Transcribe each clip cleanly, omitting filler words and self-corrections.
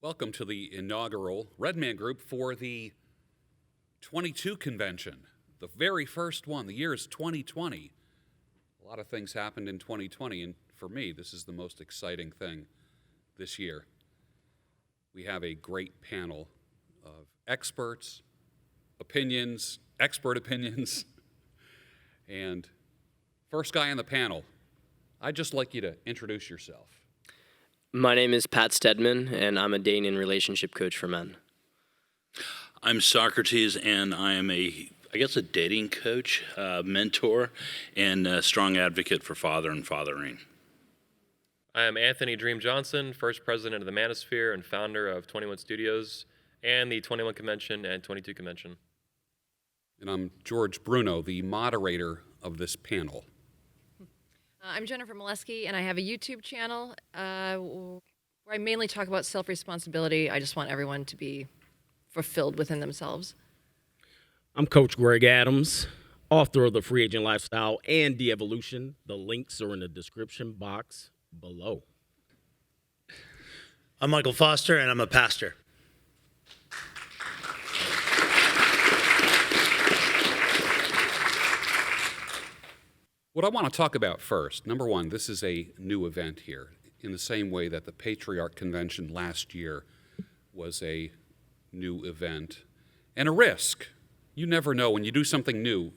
Welcome to the inaugural Red Man Group for the 22 convention, the very first one. The year is 2020. A lot of things happened in 2020, and for me, this is the most exciting thing this year. We have a great panel of experts, opinions, expert opinions, and first guy on the panel, I'd just like you to introduce yourself. My name is Pat Stedman, and I'm a dating and relationship coach for men. I'm Socrates, and I am a dating coach, mentor, and a strong advocate for father and fathering. I am Anthony Dream Johnson, first president of the Manosphere and founder of 21 Studios and the 21 Convention and 22 Convention. And I'm George Bruno, the moderator of this panel. I'm Jennifer Moleski, and I have a YouTube channel where I mainly talk about self-responsibility. I just want everyone to be fulfilled within themselves. I'm Coach Greg Adams, author of The Free Agent Lifestyle and De-Evolution. The links are in the description box below. I'm Michael Foster, and I'm a pastor. What I want to talk about first, number one, this is a new event here, in the same way that the Patriarch Convention last year was a new event and a risk. You never know when you do something new.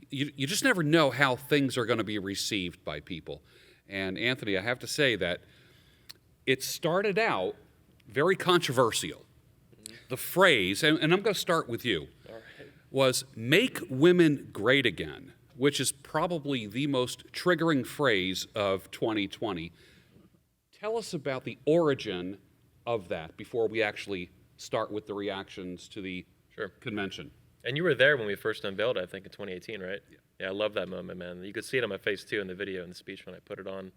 You just never know how things are going to be received by people. And Anthony, I have to say that it started out very controversial. The phrase, and I'm going to start with you, was "make women great again," which is probably the most triggering phrase of 2020. Tell us about the origin of that before we actually start with the reactions to the convention. And you were there when we first unveiled it, I think, in 2018, right? Yeah, I love that moment, man. You could see it on my face, too, in the video and the speech when I put it on.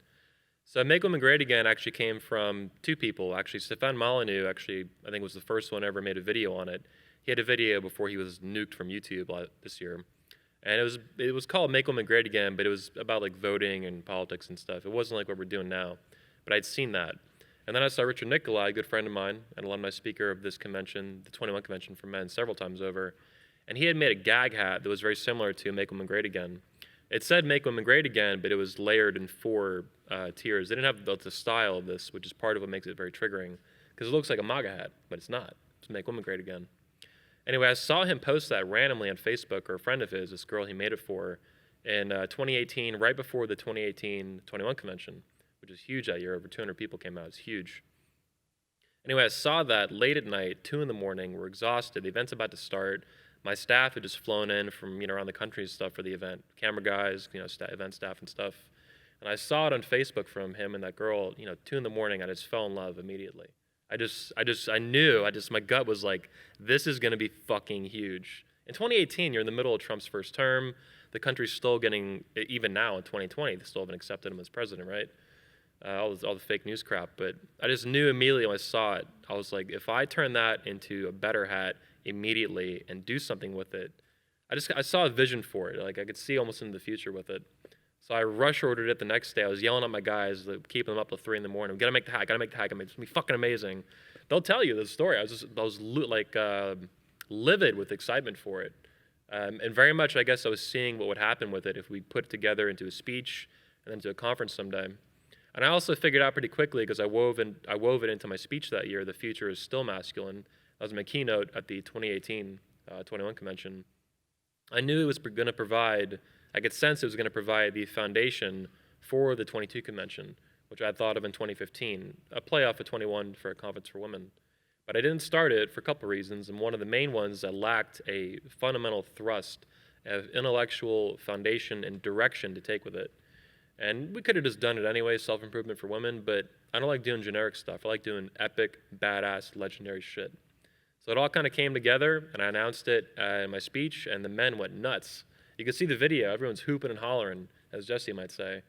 So Make Women Great Again actually came from two people. Actually, Stefan Molyneux, I think was the first one ever made a video on it. He had a video before he was nuked from YouTube this year. And it was called Make Women Great Again, but it was about like voting and politics and stuff. It wasn't like what we're doing now, but I'd seen that. And then I saw Richard Nicolai, a good friend of mine, an alumni speaker of this convention, the 21 Convention for Men, several times over. And he had made a gag hat that was very similar to Make Women Great Again. It said Make Women Great Again, but it was layered in four tiers. They didn't have the style of this, which is part of what makes it very triggering, because it looks like a MAGA hat, but it's not. It's Make Women Great Again. Anyway, I saw him post that randomly on Facebook, or a friend of his, this girl he made it for, in 2018, right before the 2018 21 Convention, which was huge that year. Over 200 people came out. It was huge. Anyway, I saw that late at night, 2 in the morning. We're exhausted. The event's about to start. My staff had just flown in from around the country and stuff for the event, camera guys, event staff and stuff. And I saw it on Facebook from him and that girl, 2 in the morning. I just fell in love immediately. I knew, my gut was like, this is going to be fucking huge. In 2018, you're in the middle of Trump's first term. The country's still getting, even now in 2020, they still haven't accepted him as president, right? All the fake news crap. But I just knew immediately when I saw it, I was like, if I turn that into a better hat immediately and do something with it, I saw a vision for it. Like I could see almost into the future with it. So I rush ordered it the next day. I was yelling at my guys, keeping them up till 3 in the morning. Gotta make the hat, gotta make the hat. It's gonna be fucking amazing. They'll tell you the story. I was livid with excitement for it. And very much, I guess I was seeing what would happen with it if we put it together into a speech and then to a conference someday. And I also figured out pretty quickly, because I wove it into my speech that year, the future is still masculine. That was my keynote at the 2018 21 Convention. I knew it was going to provide, I could sense it was going to provide the foundation for the 22 Convention, which I thought of in 2015, a playoff of 21 for a conference for women. But I didn't start it for a couple of reasons, and one of the main ones that lacked a fundamental thrust of intellectual foundation and direction to take with it. And we could have just done it anyway, self-improvement for women, but I don't like doing generic stuff. I like doing epic, badass, legendary shit. So it all kind of came together, and I announced it in my speech, and the men went nuts. You can see the video. Everyone's hooping and hollering, as Jesse might say.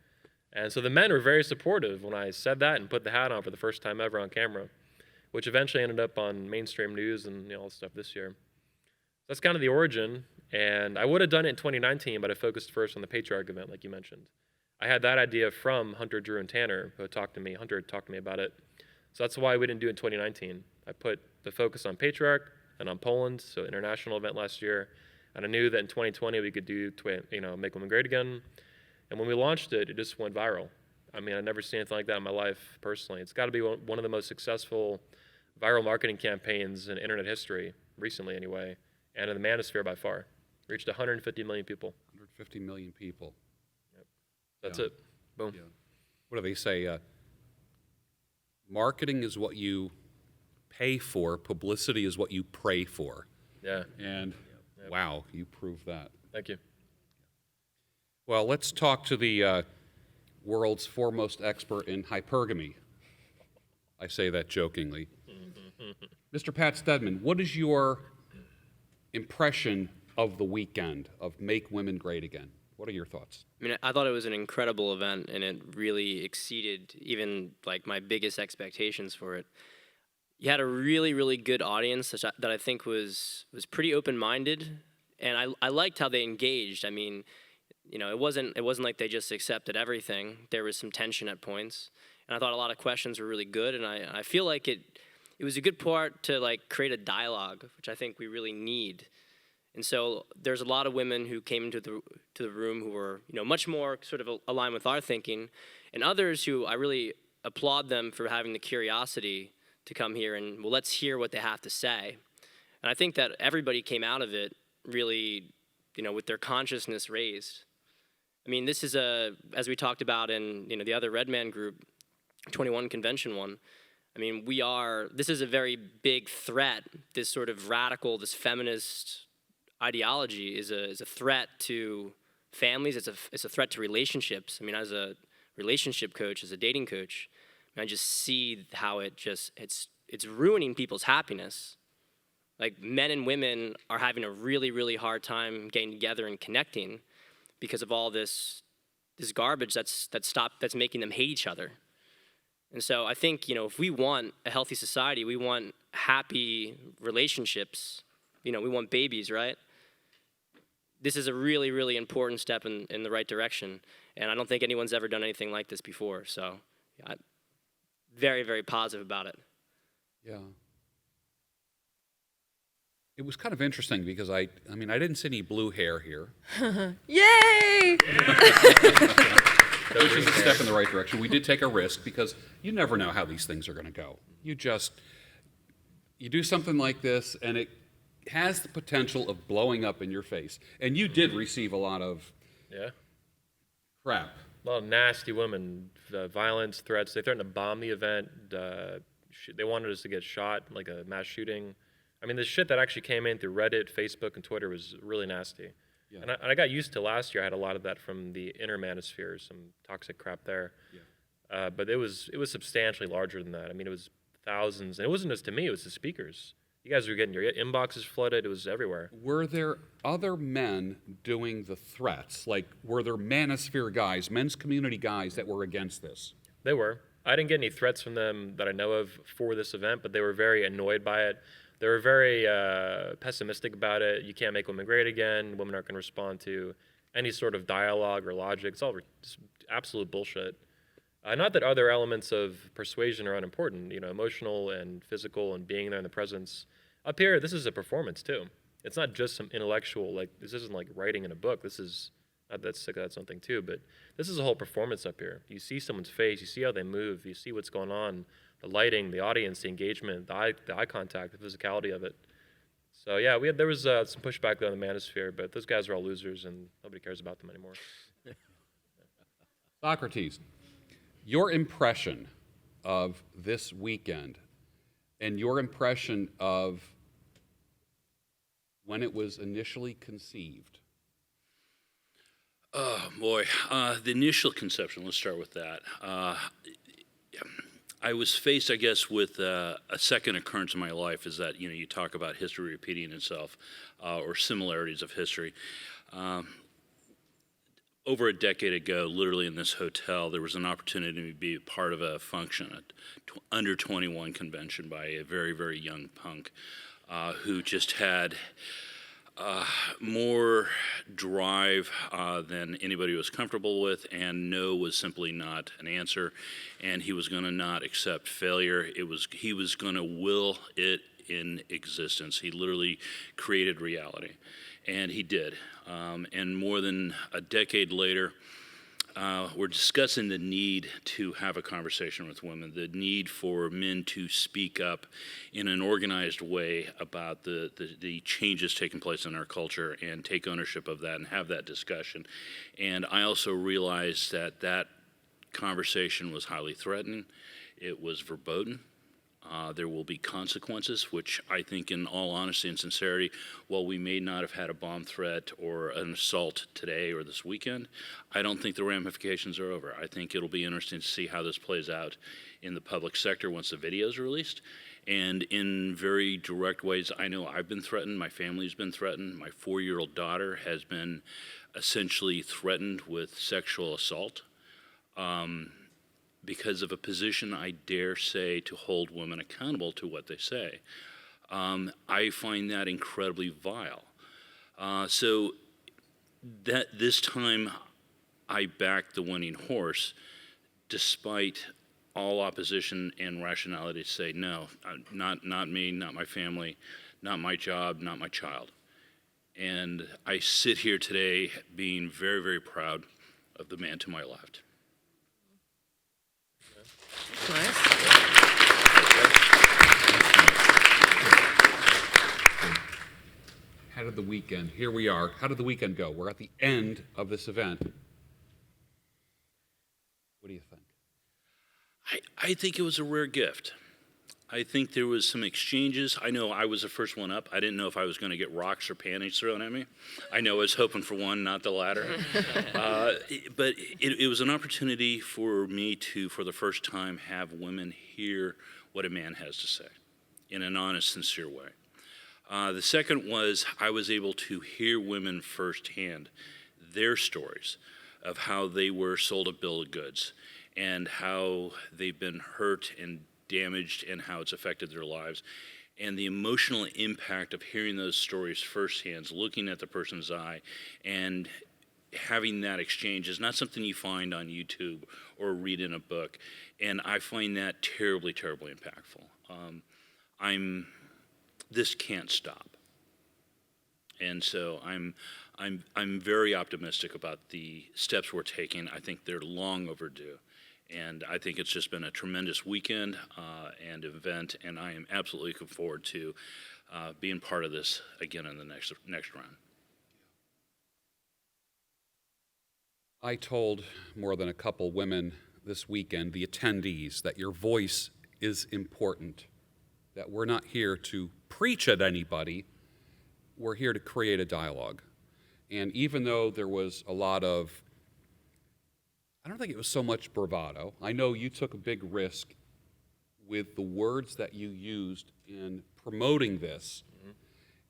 And so the men were very supportive when I said that and put the hat on for the first time ever on camera, which eventually ended up on mainstream news and all this stuff this year. That's kind of the origin, and I would have done it in 2019, but I focused first on the Patriarch event, like you mentioned. I had that idea from Hunter, Drew, and Tanner, who talked to me. Hunter had talked to me about it. So that's why we didn't do it in 2019. I put the focus on patriarch and on Poland, so international event last year. And I knew that in 2020 we could do, Make Women Great Again. And when we launched it, it just went viral. I mean, I've never seen anything like that in my life personally. It's got to be one of the most successful viral marketing campaigns in internet history, recently anyway, and in the manosphere by far. Reached 150 million people. 150 million people. That's Yeah. it. Boom. Yeah. What do they say? Marketing is what you pay for. Publicity is what you pray for. Yeah. And wow, you proved that. Thank you. Well, let's talk to the world's foremost expert in hypergamy. I say that jokingly. Mr. Pat Stedman, what is your impression of the weekend of Make Women Great Again? What are your thoughts? I mean, I thought it was an incredible event, and it really exceeded even like my biggest expectations for it. You had a really, really good audience that I think was pretty open-minded, and I liked how they engaged. I mean, it wasn't like they just accepted everything. There was some tension at points, and I thought a lot of questions were really good, and I feel like it was a good part to like create a dialogue, which I think we really need. And so there's a lot of women who came into the room who were, much more sort of aligned with our thinking, and others who I really applaud them for having the curiosity to come here and, well, let's hear what they have to say. And I think that everybody came out of it really, with their consciousness raised. I mean, this is as we talked about in, the other Red Man group, 21 Convention one, I mean, this is a very big threat. This sort of radical, this feminist ideology is a threat to families. It's a threat to relationships. I mean, as a relationship coach, as a dating coach, I just see how it's ruining people's happiness. Like, men and women are having a really, really hard time getting together and connecting because of all this garbage that's making them hate each other. And so I think, if we want a healthy society, we want happy relationships, we want babies, right? This is a really, really important step in the right direction. And I don't think anyone's ever done anything like this before. So I'm very, very positive about it. Yeah. It was kind of interesting because I didn't see any blue hair here. Yay! Which is a step in the right direction. We did take a risk because you never know how these things are going to go. You do something like this and it has the potential of blowing up in your face. And you did receive a lot of crap. A lot of nasty women, violence, threats. They threatened to bomb the event. They wanted us to get shot, like a mass shooting. I mean, the shit that actually came in through Reddit, Facebook, and Twitter was really nasty. Yeah. And I got used to last year. I had a lot of that from the inner manosphere, some toxic crap there. Yeah. But it was substantially larger than that. I mean, it was thousands. And it wasn't just to me. It was the speakers. You guys were getting your inboxes flooded. It was everywhere. Were there other men doing the threats? Like, were there manosphere guys, men's community guys that were against this? They were. I didn't get any threats from them that I know of for this event, but they were very annoyed by it. They were very pessimistic about it. You can't make women great again. Women aren't going to respond to any sort of dialogue or logic. It's all just absolute bullshit. Not that other elements of persuasion are unimportant, emotional and physical and being there in the presence. Up here, this is a performance too. It's not just some intellectual, like, this isn't like writing in a book. This is, that's something too, but this is a whole performance up here. You see someone's face, you see how they move, you see what's going on, the lighting, the audience, the engagement, the eye contact, the physicality of it. So yeah, there was some pushback there on the manosphere, but those guys are all losers and nobody cares about them anymore. Socrates, your impression of this weekend and your impression of when it was initially conceived. Oh, boy. The initial conception, let's start with that. I was faced, I guess, with a second occurrence in my life is that, you talk about history repeating itself or similarities of history. Over a decade ago, literally in this hotel, there was an opportunity to be part of a function, under 21 convention by a very, very young punk who just had more drive than anybody was comfortable with, and no was simply not an answer, and he was going to not accept failure. He was going to will it in existence. He literally created reality, and he did. And more than a decade later, we're discussing the need to have a conversation with women, the need for men to speak up in an organized way about the changes taking place in our culture and take ownership of that and have that discussion. And I also realized that conversation was highly threatening. It was verboten. There will be consequences, which I think, in all honesty and sincerity, while we may not have had a bomb threat or an assault today or this weekend, I don't think the ramifications are over. I think it'll be interesting to see how this plays out in the public sector once the video is released. And in very direct ways, I know I've been threatened, my family's been threatened, my 4-year-old daughter has been essentially threatened with sexual assault. Because of a position, I dare say, to hold women accountable to what they say. I find that incredibly vile. So that this time I backed the winning horse, despite all opposition and rationality to say, no, not me, not my family, not my job, not my child. And I sit here today being very, very proud of the man to my left. Nice. How did the weekend, here we are, how did the weekend go? We're at the end of this event. What do you think? I think it was a rare gift. I think there was some exchanges. I know I was the first one up. I didn't know if I was going to get rocks or panties thrown at me. I know I was hoping for one, not the latter. But it was an opportunity for me to, for the first time, have women hear what a man has to say in an honest, sincere way. The second was I was able to hear women firsthand, their stories of how they were sold a bill of goods and how they've been hurt and damaged and how it's affected their lives, and the emotional impact of hearing those stories firsthand, looking at the person's eye and having that exchange is not something you find on YouTube or read in a book, and I find that terribly, terribly impactful. This can't stop, and so I'm very optimistic about the steps we're taking. I think they're long overdue. And I think it's just been a tremendous weekend and event, and I am absolutely looking forward to being part of this again in the next round. I told more than a couple women this weekend, the attendees, that your voice is important, that we're not here to preach at anybody, we're here to create a dialogue. And even though there was a lot of, I don't think it was so much bravado. I know you took a big risk with the words that you used in promoting this. Mm-hmm.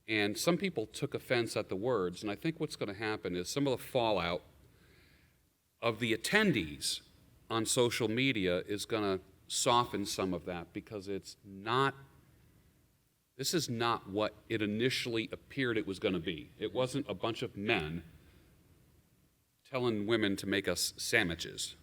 And some people took offense at the words. And I think what's going to happen is some of the fallout of the attendees on social media is going to soften some of that, because this is not what it initially appeared it was going to be. It wasn't a bunch of men telling women to make us sandwiches.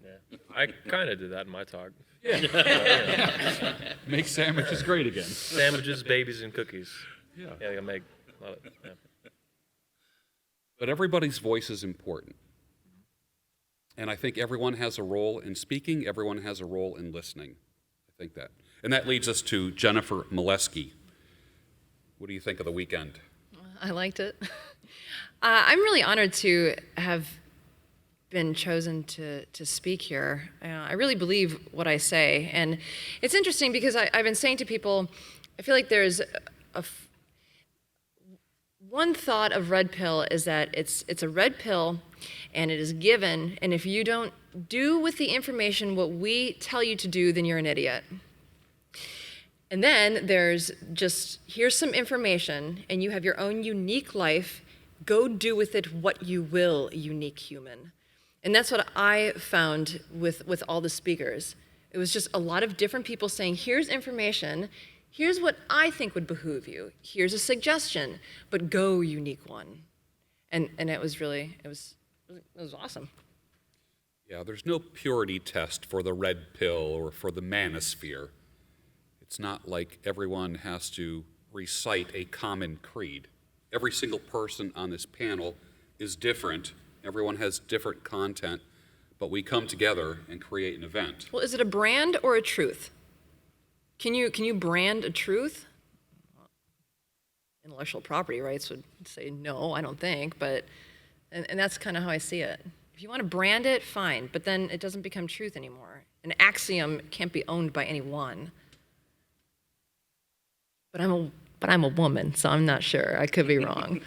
Yeah. I kind of did that in my talk. Yeah. Make sandwiches great again. Sandwiches, babies, and cookies. Yeah. Yeah, I make. Love it. Yeah. But everybody's voice is important. And I think everyone has a role in speaking. Everyone has a role in listening. I think that. And that leads us to Jennifer Moleski. What do you think of the weekend? I liked it. I'm really honored to have been chosen to speak here. I really believe what I say. And it's interesting because I've been saying to people, I feel like there's one thought of red pill is that it's a red pill and it is given, and if you don't do with the information what we tell you to do, then you're an idiot. And then there's just, here's some information, and you have your own unique life. Go do with it what you will, unique human. And that's what I found with all the speakers. It was just a lot of different people saying, here's information, Here's what I think would behoove you. Here's a suggestion, but go unique one. And it was awesome. Yeah, there's no purity test for the red pill or for the manosphere. It's not like everyone has to recite a common creed. Every single person on this panel is different. Everyone has different content, but we come together and create an event. Well, is it a brand or a truth? Can you brand a truth? Intellectual property rights would say no, I don't think, but, and that's kind of how I see it. If you want to brand it, fine, but then it doesn't become truth anymore. An axiom can't be owned by anyone. But I'm a woman, so I'm not sure. I could be wrong.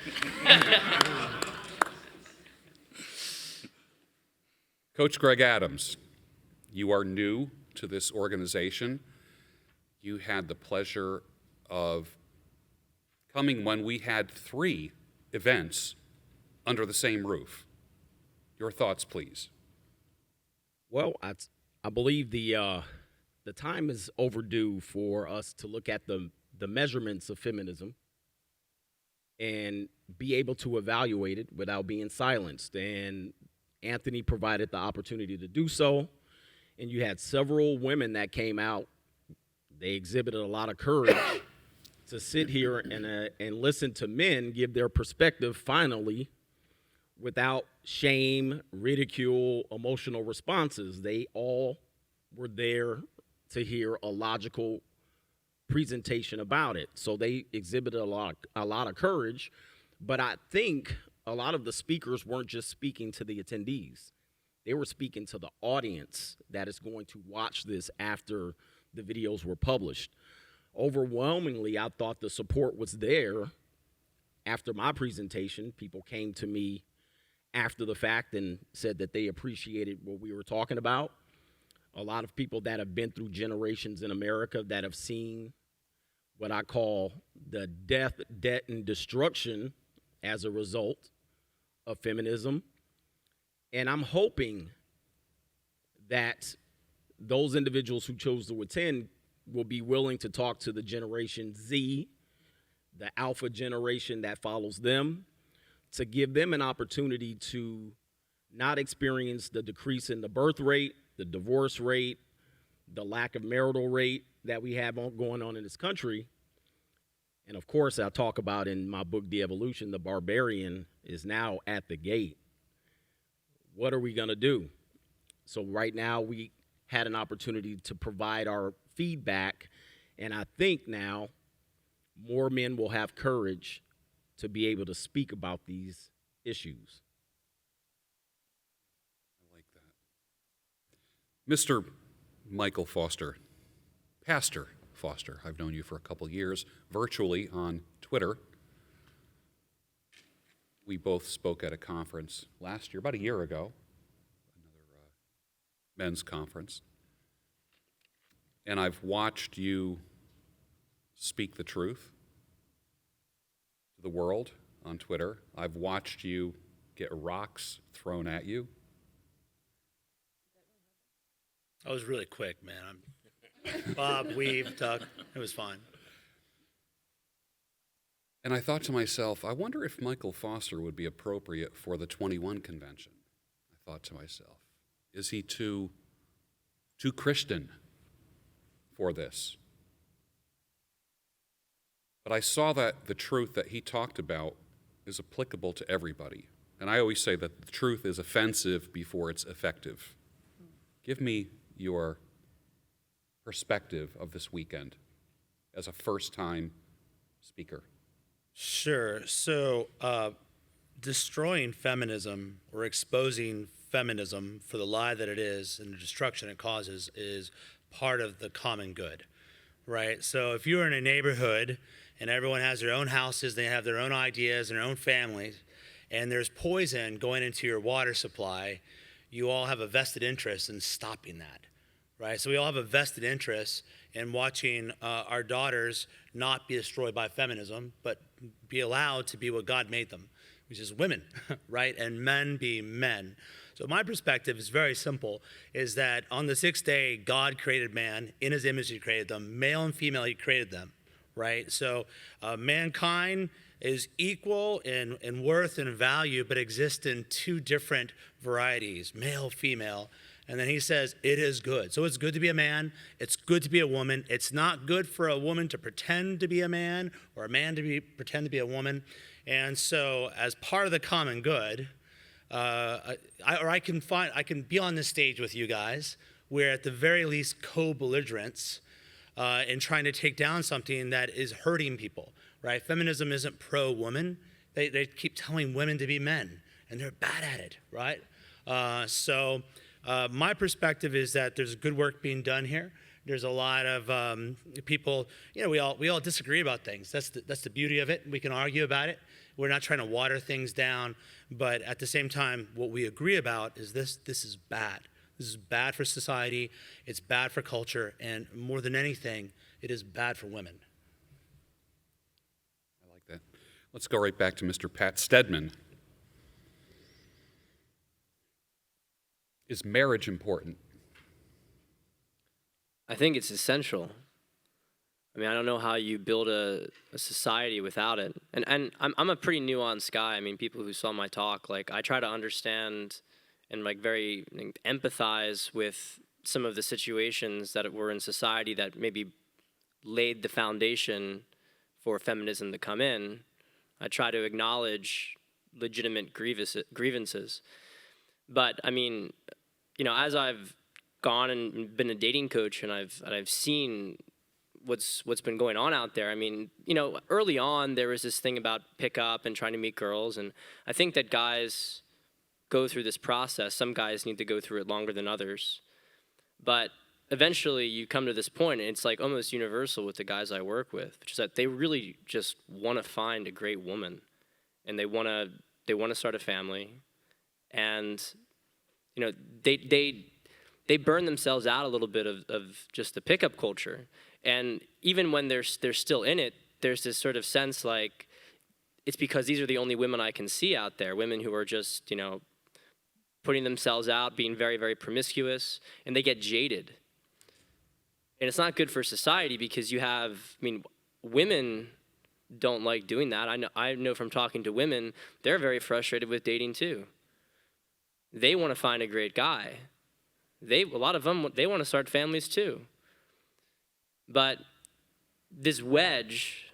Coach Greg Adams, you are new to this organization. You had the pleasure of coming when we had 3 events under the same roof. Your thoughts, please. Well, I believe the time is overdue for us to look at the measurements of feminism and be able to evaluate it without being silenced. And Anthony provided the opportunity to do so. And you had several women that came out. They exhibited a lot of courage to sit here and listen to men give their perspective finally without shame, ridicule, emotional responses. They all were there to hear a logical presentation about it. So they exhibited a lot of courage. But I think a lot of the speakers weren't just speaking to the attendees. They were speaking to the audience that is going to watch this after the videos were published. Overwhelmingly, I thought the support was there. After my presentation, people came to me after the fact and said that they appreciated what we were talking about. A lot of people that have been through generations in America that have seen what I call the death, debt, and destruction as a result of feminism. And I'm hoping that those individuals who chose to attend will be willing to talk to the Generation Z, the alpha generation that follows them, to give them an opportunity to not experience the decrease in the birth rate, the divorce rate, the lack of marital rate that we have going on in this country. And of course, I talk about in my book, The Evolution, the barbarian is now at the gate. What are we going to do? So right now, we had an opportunity to provide our feedback, and I think now more men will have courage to be able to speak about these issues. I like that. Mr. Michael Foster, Pastor Foster, I've known you for a couple years, virtually on Twitter. We both spoke at a conference last year, about a year ago, another men's conference. And I've watched you speak the truth to the world on Twitter. I've watched you get rocks thrown at you. I was really quick, man. Bob, weave, tuck. It was fine. And I thought to myself, I wonder if Michael Foster would be appropriate for the 21 convention. I thought to myself, is he too Christian for this? But I saw that the truth that he talked about is applicable to everybody. And I always say that the truth is offensive before it's effective. Give me your perspective of this weekend as a first-time speaker. Sure. So destroying feminism or exposing feminism for the lie that it is and the destruction it causes is part of the common good, right? So if you're in a neighborhood and everyone has their own houses, they have their own ideas and their own families, and there's poison going into your water supply, you all have a vested interest in stopping that, right? So we all have a vested interest in watching our daughters not be destroyed by feminism, but be allowed to be what God made them, which is women, right? And men be men. So my perspective is very simple, is that on the 6th day, God created man. In his image he created them. Male and female he created them. right? So mankind is equal in worth and value, but exists in two different varieties, male, female. And then he says, it is good. So it's good to be a man. It's good to be a woman. It's not good for a woman to pretend to be a man or a man to pretend to be a woman. And so as part of the common good, I can be on this stage with you guys. We're at the very least co-belligerents in trying to take down something that is hurting people, right? Feminism isn't pro-woman. They keep telling women to be men, and they're bad at it, right? So my perspective is that there's good work being done here. There's a lot of people, we all disagree about things. That's the beauty of it. We can argue about it. We're not trying to water things down, but at the same time, what we agree about is this is bad. This is bad for society, it's bad for culture, and more than anything, it is bad for women. I like that. Let's go right back to Mr. Pat Stedman. Is marriage important? I think it's essential. I mean, I don't know how you build a society without it. And I'm a pretty nuanced guy. I mean, people who saw my talk, like, I try to understand and very empathize with some of the situations that were in society that maybe laid the foundation for feminism to come in. I try to acknowledge legitimate grievances. But I mean, as I've gone and been a dating coach and I've seen what's been going on out there. I mean, early on there was this thing about pickup and trying to meet girls, and I think that guys go through this process. Some guys need to go through it longer than others, but eventually you come to this point, and it's like almost universal with the guys I work with, which is that they really just want to find a great woman, and they want to start a family, and they burn themselves out a little bit of just the pickup culture. And even when they're still in it, there's this sort of sense like, it's because these are the only women I can see out there, women who are just, putting themselves out, being very, very promiscuous, and they get jaded. And it's not good for society because women don't like doing that. I know from talking to women, they're very frustrated with dating too. They want to find a great guy. A lot of them, they want to start families too. But this wedge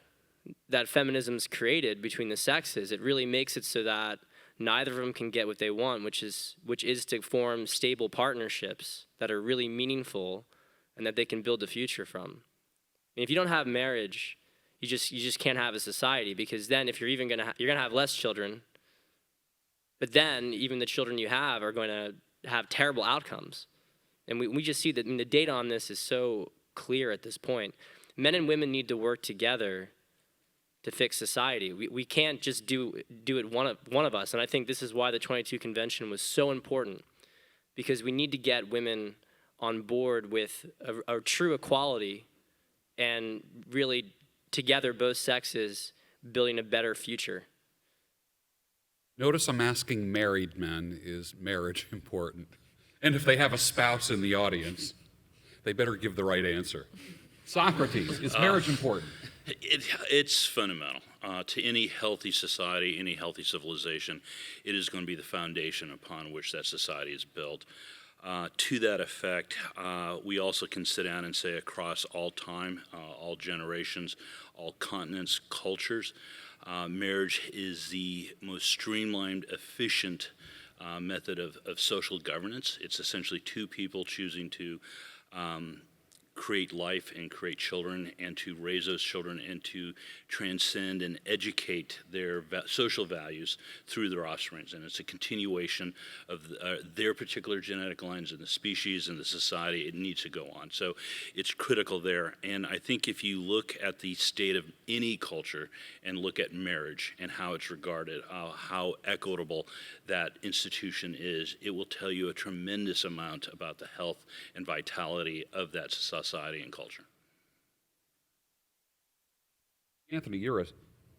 that feminism's created between the sexes, it really makes it so that neither of them can get what they want, which is to form stable partnerships that are really meaningful and that they can build a future from. I mean, if you don't have marriage, you just can't have a society, because then if you're gonna have less children, but then even the children you have are going to have terrible outcomes. And we just see that, the data on this is so clear at this point. Men and women need to work together to fix society. We can't just do it one of us. And I think this is why the 22 Convention was so important, because we need to get women on board with a true equality, and really together, both sexes, building a better future. Notice I'm asking married men, is marriage important? And if they have a spouse in the audience, they better give the right answer. Socrates, is marriage important? It's fundamental to any healthy society, any healthy civilization. It is going to be the foundation upon which that society is built. To that effect, we also can sit down and say across all time, all generations, all continents, cultures, marriage is the most streamlined, efficient method of social governance. It's essentially two people choosing to create life and create children, and to raise those children and to transcend and educate their social values through their offspring. And it's a continuation of their particular genetic lines in the species and the society. It needs to go on. So it's critical there. And I think if you look at the state of any culture and look at marriage and how it's regarded, how equitable that institution is, it will tell you a tremendous amount about the health and vitality of that society and culture. Anthony, you're a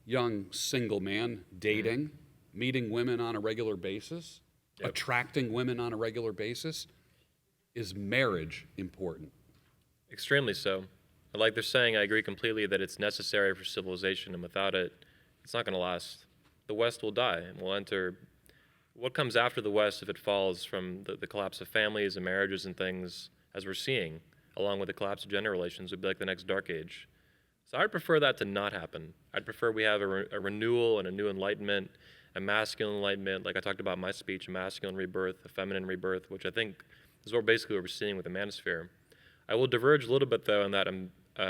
young single man dating, meeting women on a regular basis, attracting women on a regular basis. Is marriage important? Extremely so. Like they're saying, I agree completely that it's necessary for civilization, and without it, it's not going to last. The West will die, and we'll enter. What comes after the West, if it falls from the collapse of families and marriages and things, as we're seeing, along with the collapse of gender relations, would be like the next dark age. So I'd prefer that to not happen. I'd prefer we have a renewal and a new enlightenment, a masculine enlightenment, like I talked about in my speech, a masculine rebirth, a feminine rebirth, which I think is basically what we're seeing with the manosphere. I will diverge a little bit, though, in that and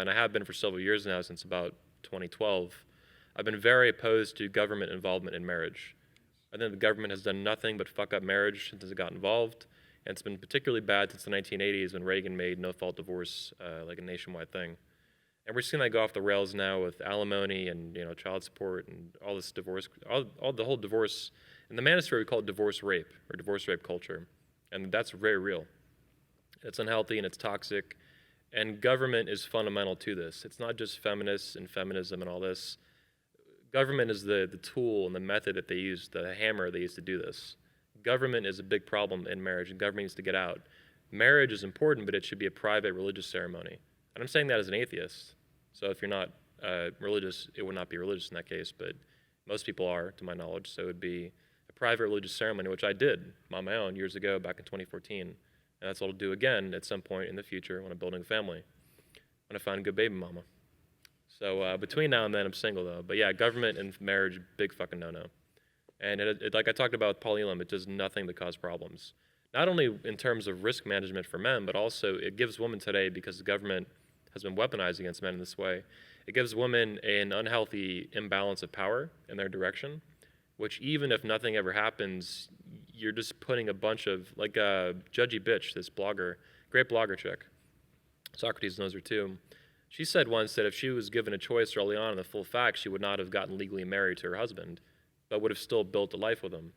I have been for several years now, since about 2012, I've been very opposed to government involvement in marriage. I think the government has done nothing but fuck up marriage since it got involved, and it's been particularly bad since the 1980s when Reagan made no-fault divorce like a nationwide thing. And we're seeing that go off the rails now with alimony and child support and all this divorce, all the whole divorce. In the manosphere, we call it divorce rape or divorce rape culture, and that's very real. It's unhealthy and it's toxic, and government is fundamental to this. It's not just feminists and feminism and all this. Government is the tool and the method that they use, the hammer they use to do this. Government is a big problem in marriage, and government needs to get out. Marriage is important, but it should be a private religious ceremony. And I'm saying that as an atheist. So if you're not religious, it would not be religious in that case, but most people are, to my knowledge. So it would be a private religious ceremony, which I did on my own years ago, back in 2014. And that's what I'll do again at some point in the future when I'm building a family, when I find a good baby mama. So between now and then, I'm single, though. But yeah, government and marriage, big fucking no-no. And like I talked about with Paul Elam, it does nothing but cause problems. Not only in terms of risk management for men, but also it gives women today, because the government has been weaponized against men in this way, it gives women an unhealthy imbalance of power in their direction, which even if nothing ever happens, you're just putting a bunch of, like Judgy Bitch, this blogger, great blogger chick, Socrates knows her too. She said once that if she was given a choice early on in the full fact, she would not have gotten legally married to her husband, but would have still built a life with him.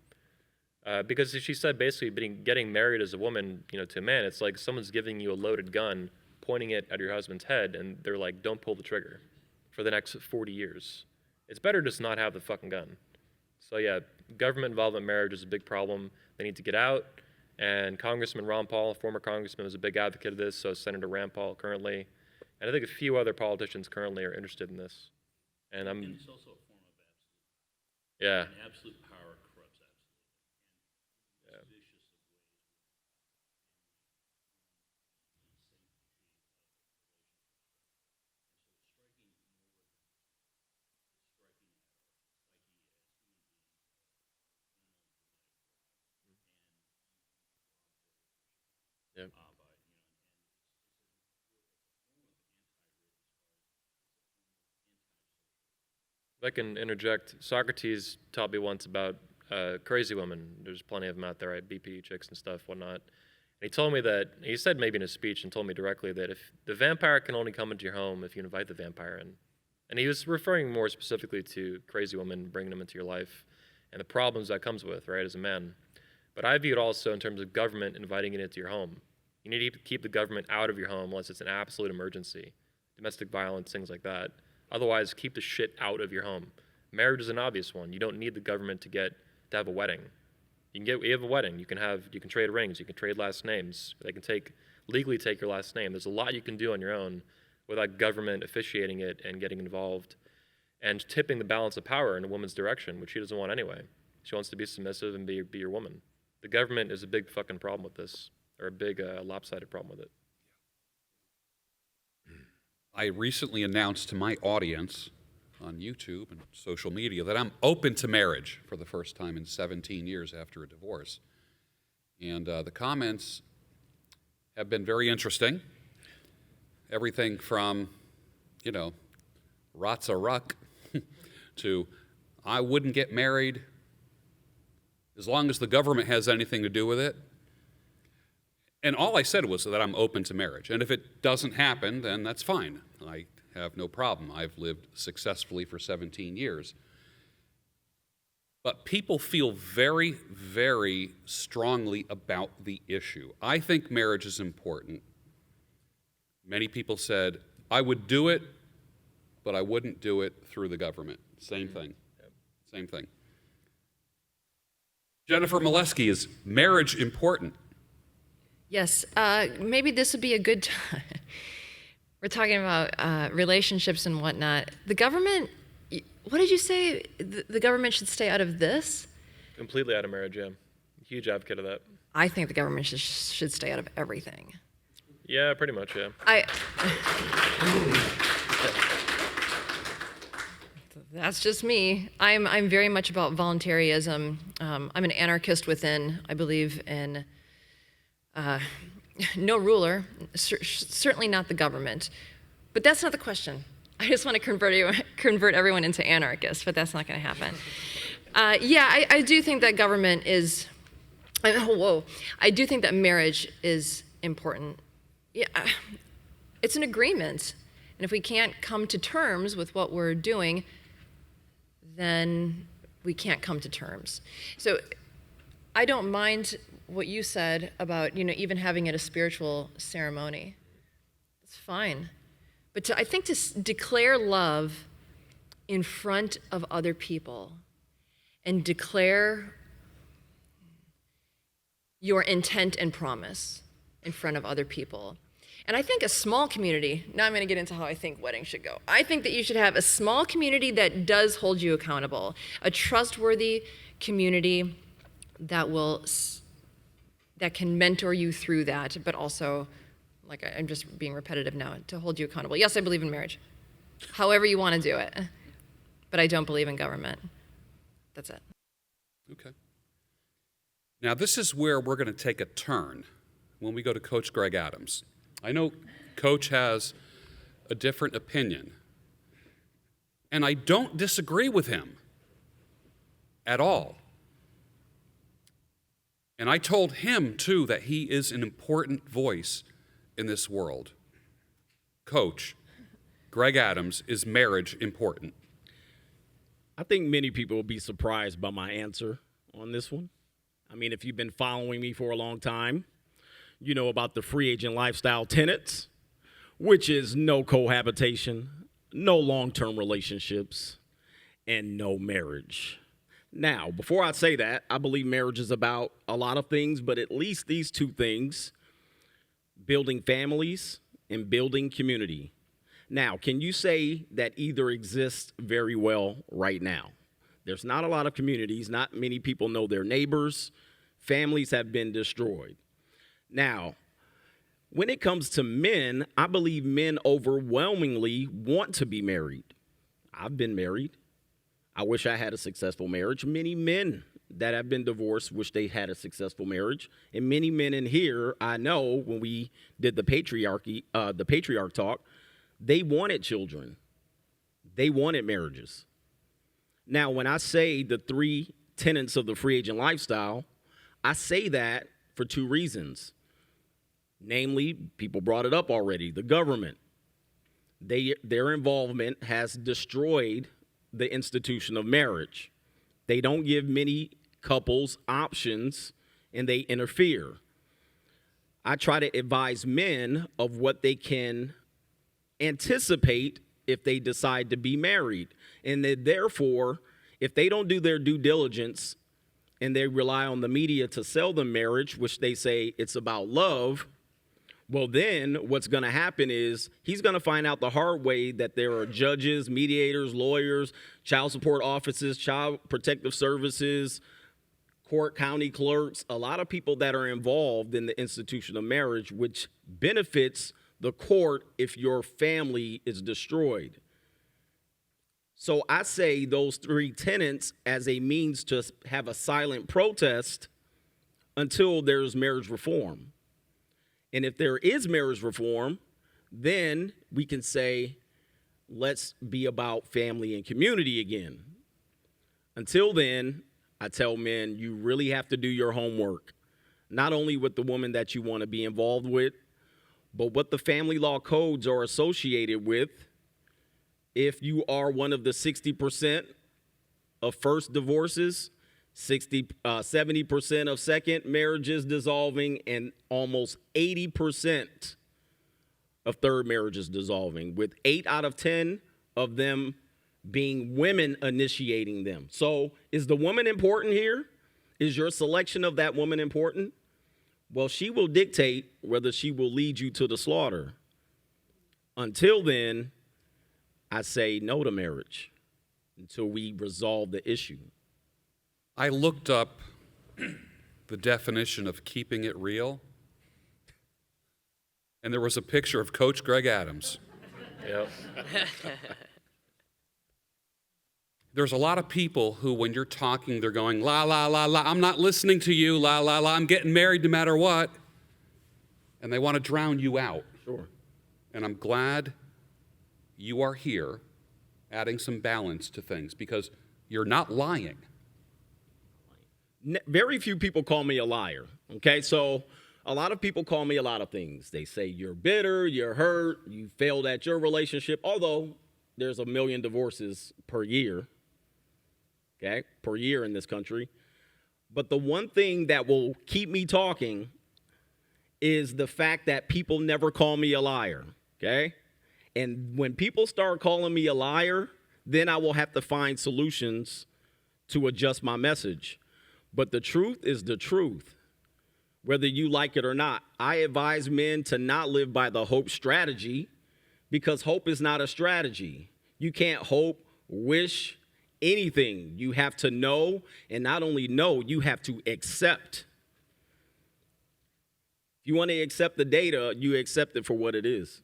Because she said basically getting married as a woman, to a man, it's like someone's giving you a loaded gun, pointing it at your husband's head, and they're like, don't pull the trigger for the next 40 years. It's better just not have the fucking gun. So yeah, government involvement in marriage is a big problem. They need to get out. And Congressman Ron Paul, former congressman, was a big advocate of this, so is Senator Rand Paul currently. And I think a few other politicians currently are interested in this. And And it's also a form of absolute. yeah. And absolute power corrupts absolutely. Yeah. And vicious of ways. Yeah. If I can interject, Socrates taught me once about crazy women. There's plenty of them out there, right? BP chicks and stuff, whatnot. And he told me that, he said maybe in a speech and told me directly that if the vampire can only come into your home if you invite the vampire in. And he was referring more specifically to crazy women, bringing them into your life and the problems that comes with, right, as a man. But I view it also in terms of government inviting it into your home. You need to keep the government out of your home unless it's an absolute emergency. Domestic violence, things like that. Otherwise, keep the shit out of your home. Marriage is an obvious one. You don't need the government to have a wedding. You have a wedding. You can trade rings. You can trade last names. They can legally take your last name. There's a lot you can do on your own without government officiating it and getting involved and tipping the balance of power in a woman's direction, which she doesn't want anyway. She wants to be submissive and be your woman. The government is a big fucking problem with this, or a big lopsided problem with it. I recently announced to my audience on YouTube and social media that I'm open to marriage for the first time in 17 years after a divorce. And the comments have been very interesting. Everything from, rot's a ruck, to I wouldn't get married as long as the government has anything to do with it. And all I said was that I'm open to marriage. And if it doesn't happen, then that's fine. I have no problem. I've lived successfully for 17 years. But people feel very, very strongly about the issue. I think marriage is important. Many people said, I would do it, but I wouldn't do it through the government. Same thing. Same thing. Jennifer Moleski, is marriage important? Yes, maybe this would be a good time. we're talking about relationships and whatnot. The government, what did you say? The government should stay out of this? Completely out of marriage, yeah. Huge advocate of that. I think the government should stay out of everything. Yeah, pretty much, yeah. That's just me. I'm very much about voluntarism. I'm an anarchist within. I believe in no ruler, certainly not the government. But that's not the question. I just want to convert everyone into anarchists, but that's not going to happen. I do think that government is. I do think that marriage is important. Yeah, it's an agreement, and if we can't come to terms with what we're doing, then we can't come to terms. So I don't mind what you said about, even having it a spiritual ceremony. It's fine. But I think to declare love in front of other people and declare your intent and promise in front of other people. And I think a small community, now I'm going to get into how I think weddings should go. I think that you should have a small community that does hold you accountable, a trustworthy community that can mentor you through that, but also, like I'm just being repetitive now, to hold you accountable. Yes, I believe in marriage, however you want to do it, but I don't believe in government. That's it. Okay. Now, this is where we're going to take a turn when we go to Coach Greg Adams. I know Coach has a different opinion, and I don't disagree with him at all. And I told him, too, that he is an important voice in this world. Coach, Greg Adams, is marriage important? I think many people will be surprised by my answer on this one. I mean, if you've been following me for a long time, you know about the free agent lifestyle tenets, which is no cohabitation, no long-term relationships, and no marriage. Now, before I say that, I believe marriage is about a lot of things, but at least these two things: building families and building community. Now, can you say that either exists very well right now? There's not a lot of communities. Not many people know their neighbors. Families have been destroyed. Now, when it comes to men, I believe men overwhelmingly want to be married. I've been married. I wish I had a successful marriage. Many men that have been divorced wish they had a successful marriage. And many men in here, I know when we did the patriarch talk, they wanted children. They wanted marriages. Now, when I say the three tenets of the free agent lifestyle, I say that for two reasons. Namely, people brought it up already, the government. Their involvement has destroyed the institution of marriage. They don't give many couples options, and they interfere. I try to advise men of what they can anticipate if they decide to be married. And that therefore, if they don't do their due diligence and they rely on the media to sell them marriage, which they say it's about love, well, then what's going to happen is he's going to find out the hard way that there are judges, mediators, lawyers, child support offices, child protective services, court county clerks, a lot of people that are involved in the institution of marriage, which benefits the court if your family is destroyed. So I say those three tenets as a means to have a silent protest until there's marriage reform. And if there is marriage reform, then we can say, let's be about family and community again. Until then, I tell men, you really have to do your homework, not only with the woman that you want to be involved with, but what the family law codes are associated with. If you are one of the 60% of first divorces, 70% of second marriages dissolving, and almost 80% of third marriages dissolving, with 8 out of 10 of them being women initiating them. So is the woman important here? Is your selection of that woman important? Well, she will dictate whether she will lead you to the slaughter. Until then, I say no to marriage until we resolve the issue. I looked up the definition of keeping it real, and there was a picture of Coach Greg Adams. Yep. There's a lot of people who, when you're talking, they're going, la, la, la, la, I'm not listening to you, la, la, la, I'm getting married no matter what. And they want to drown you out. Sure. And I'm glad you are here adding some balance to things because you're not lying. Very few people call me a liar, okay? So a lot of people call me a lot of things. They say you're bitter, you're hurt, you failed at your relationship, although there's 1 million divorces per year, okay, per year in this country. But the one thing that will keep me talking is the fact that people never call me a liar, okay? And when people start calling me a liar, then I will have to find solutions to adjust my message. But the truth is the truth, whether you like it or not. I advise men to not live by the hope strategy because hope is not a strategy. You can't hope, wish, anything. You have to know, and not only know, you have to accept. If you want to accept the data, you accept it for what it is.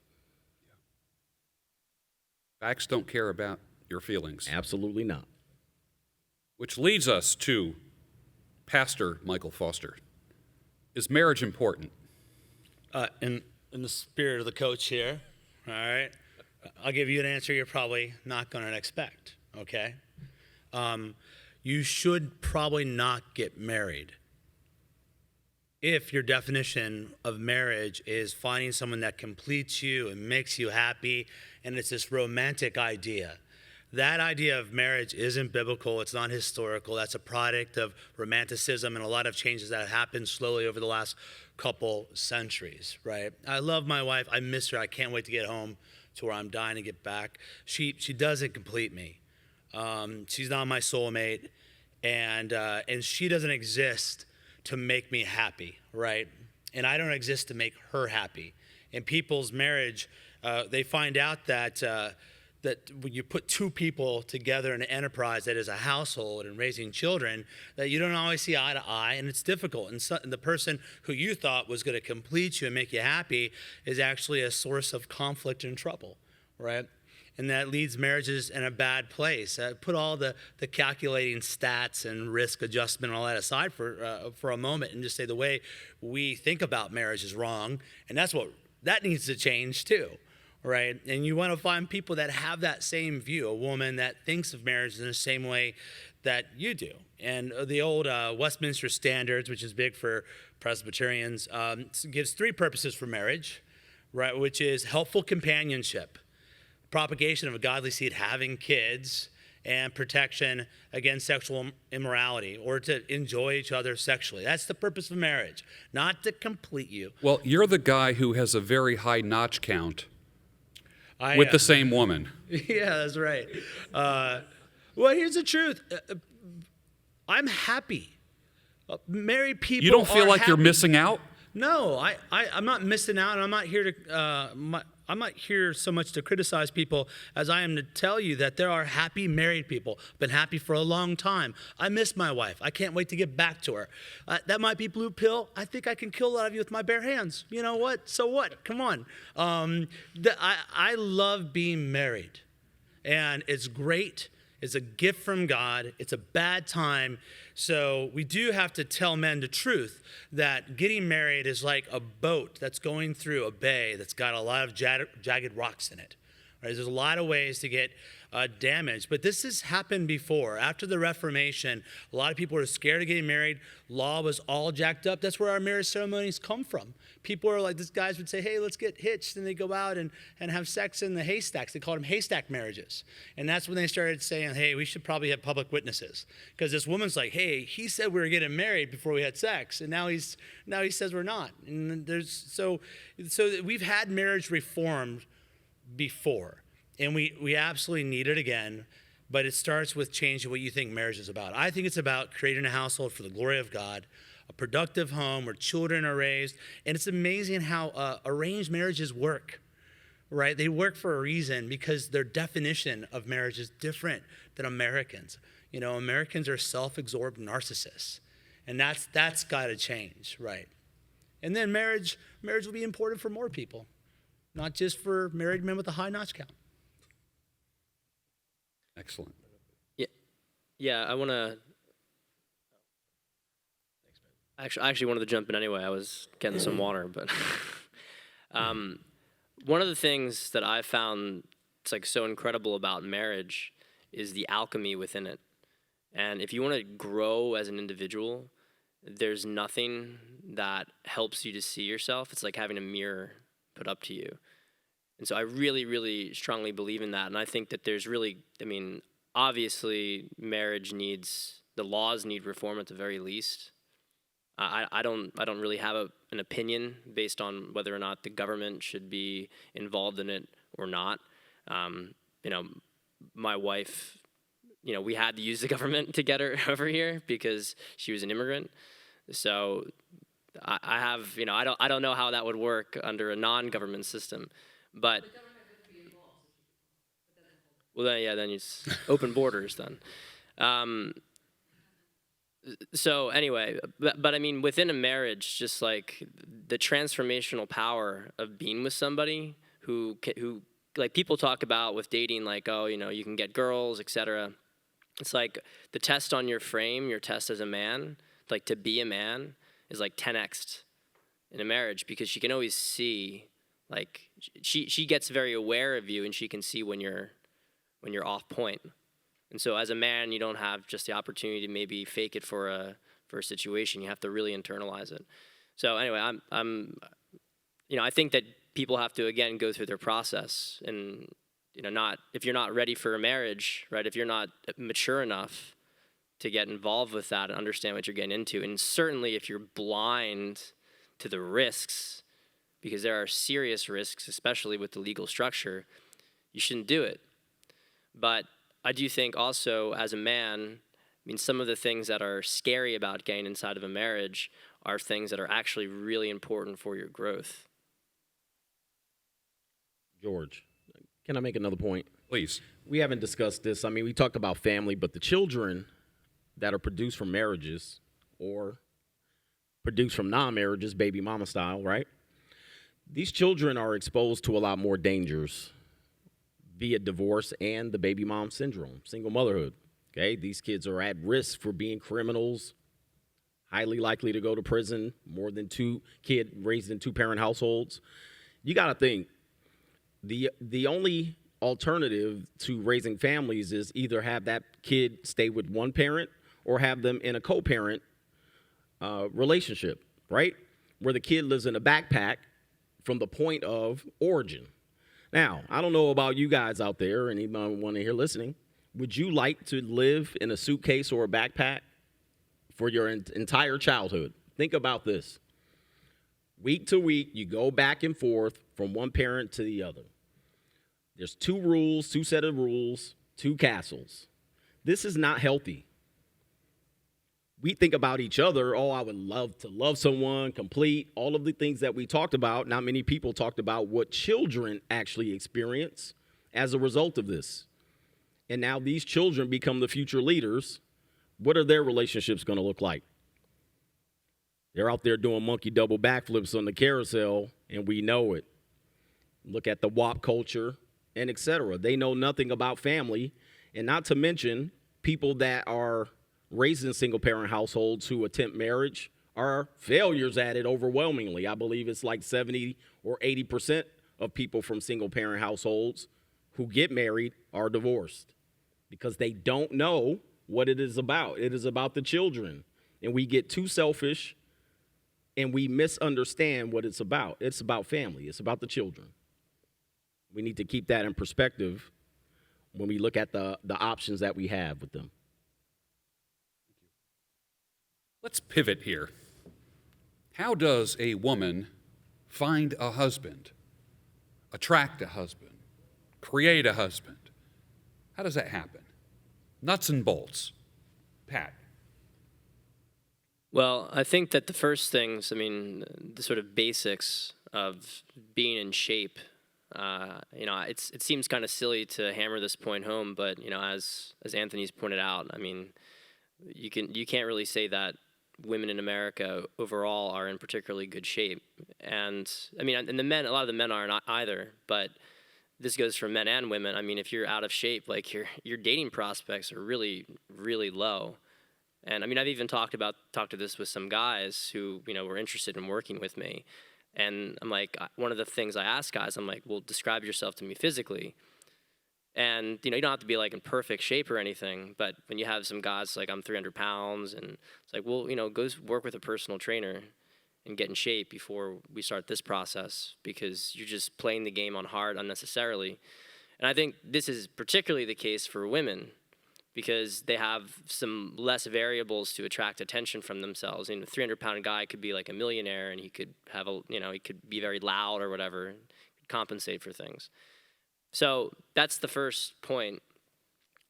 Facts don't care about your feelings. Absolutely not. Which leads us to Pastor Michael Foster. Is marriage important? In the spirit of the coach here, all right, I'll give you an answer you're probably not going to expect, okay? You should probably not get married if your definition of marriage is finding someone that completes you and makes you happy, and it's this romantic idea. That idea of marriage isn't biblical. It's not historical. That's a product of romanticism and a lot of changes that have happened slowly over the last couple centuries, right? I love my wife. I miss her. I can't wait to get home to where I'm dying to get back. She doesn't complete me. She's not my soulmate, and she doesn't exist to make me happy, right? And I don't exist to make her happy. In people's marriage, they find out that when you put two people together in an enterprise that is a household and raising children, that you don't always see eye to eye, and it's difficult. And the person who you thought was going to complete you and make you happy is actually a source of conflict and trouble, right? And that leads marriages in a bad place. Put all the calculating stats and risk adjustment and all that aside for a moment and just say the way we think about marriage is wrong, and that needs to change too. Right? And you want to find people that have that same view, a woman that thinks of marriage in the same way that you do. And the old Westminster Standards, which is big for Presbyterians, gives 3 purposes for marriage, right? Which is helpful companionship, propagation of a godly seed, having kids, and protection against sexual immorality, or to enjoy each other sexually. That's the purpose of marriage, not to complete you. Well, you're the guy who has a very high notch count with the same woman. Yeah, that's right. Well, here's the truth. I'm happy. Married people. You don't feel like happy. you're missing out? No, I'm not missing out, and I'm not here to. I'm not here so much to criticize people as I am to tell you that there are happy married people. Been happy for a long time. I miss my wife. I can't wait to get back to her. That might be blue pill. I think I can kill a lot of you with my bare hands. You know what? So what? Come on. I love being married, and it's great. It's a gift from God. It's a bad time. So we do have to tell men the truth that getting married is like a boat that's going through a bay that's got a lot of jagged rocks in it. Right? There's a lot of ways to get damaged, but this has happened before. After the Reformation, a lot of people were scared of getting married. Law was all jacked up. That's where our marriage ceremonies come from. People are like, these guys would say, hey, let's get hitched, and they go out and have sex in the haystacks. They called them haystack marriages. And that's when they started saying, hey, we should probably have public witnesses. Because this woman's like, hey, he said we were getting married before we had sex, and now he says we're not. And so we've had marriage reformed before. And we absolutely need it again, but it starts with changing what you think marriage is about. I think it's about creating a household for the glory of God, a productive home where children are raised, and it's amazing how arranged marriages work, right? They work for a reason because their definition of marriage is different than Americans. You know, Americans are self-absorbed narcissists, and that's got to change, right? And then marriage will be important for more people, not just for married men with a high notch count. Excellent. Yeah, I want to. I actually wanted to jump in anyway. I was getting some water, but one of the things that I found it's like so incredible about marriage is the alchemy within it. And if you want to grow as an individual, there's nothing that helps you to see yourself. It's like having a mirror put up to you. And so I really, really strongly believe in that. And I think that there's really, I mean, obviously marriage needs, the laws need reform at the very least. I don't really have an opinion based on whether or not the government should be involved in it or not. You know, my wife, you know, we had to use the government to get her over here because she was an immigrant. So I have, you know, I don't know how that would work under a non-government system, but. Well, then, yeah, then it's open borders then. So anyway, but I mean, within a marriage, just like the transformational power of being with somebody who like people talk about with dating, like, oh, you know, you can get girls, etc. It's like the test on your frame, your test as a man, like to be a man, is like 10x'd in a marriage because she can always see, like, she gets very aware of you and she can see when you're off point. And so as a man, you don't have just the opportunity to maybe fake it for a situation. You have to really internalize it. So anyway, I'm you know, I think that people have to, again, go through their process and, you know, if you're not ready for a marriage, right, if you're not mature enough to get involved with that and understand what you're getting into, and certainly if you're blind to the risks, because there are serious risks, especially with the legal structure, you shouldn't do it. But I do think also as a man, I mean, some of the things that are scary about getting inside of a marriage are things that are actually really important for your growth. George, can I make another point? Please. We haven't discussed this. I mean, we talked about family, but the children that are produced from marriages or produced from non-marriages, baby mama style, right? These children are exposed to a lot more dangers via divorce and the baby mom syndrome, single motherhood. Okay, these kids are at risk for being criminals, highly likely to go to prison, more than two kids raised in two-parent households. You got to think, the only alternative to raising families is either have that kid stay with one parent or have them in a co-parent relationship, right? Where the kid lives in a backpack from the point of origin. Now, I don't know about you guys out there, and anyone here listening, would you like to live in a suitcase or a backpack for your entire childhood? Think about this. Week to week, you go back and forth from one parent to the other. There's two set of rules, two castles. This is not healthy. We think about each other, oh, I would love to love someone, complete, all of the things that we talked about. Not many people talked about what children actually experience as a result of this. And now these children become the future leaders. What are their relationships going to look like? They're out there doing monkey double backflips on the carousel, and we know it. Look at the WAP culture and et cetera. They know nothing about family, and not to mention people that are raised in single-parent households who attempt marriage are failures at it overwhelmingly. I believe it's like 70 or 80% of people from single-parent households who get married are divorced because they don't know what it is about. It is about the children, and we get too selfish, and we misunderstand what it's about. It's about family. It's about the children. We need to keep that in perspective when we look at the options that we have with them. Let's pivot here. How does a woman find a husband, attract a husband, create a husband? How does that happen? Nuts and bolts. Pat. Well, I think that the first things, I mean, the sort of basics of being in shape It seems kind of silly to hammer this point home, but as Anthony's pointed out, I mean, you can't really say that women in America overall are in particularly good shape, and I mean, and a lot of the men aren't either, but this goes for men and women. I mean, if you're out of shape, like your dating prospects are really, really low. And I mean, I've even talked to this with some guys who were interested in working with me, and I'm like, one of the things I ask guys, I'm like, well, describe yourself to me physically. And you don't have to be like in perfect shape or anything, but when you have some guys like I'm 300 pounds, and it's like, well, go work with a personal trainer and get in shape before we start this process, because you're just playing the game on hard unnecessarily. And I think this is particularly the case for women, because they have some less variables to attract attention from themselves. A 300-pound guy could be like a millionaire, and he could have he could be very loud or whatever, compensate for things. So that's the first point.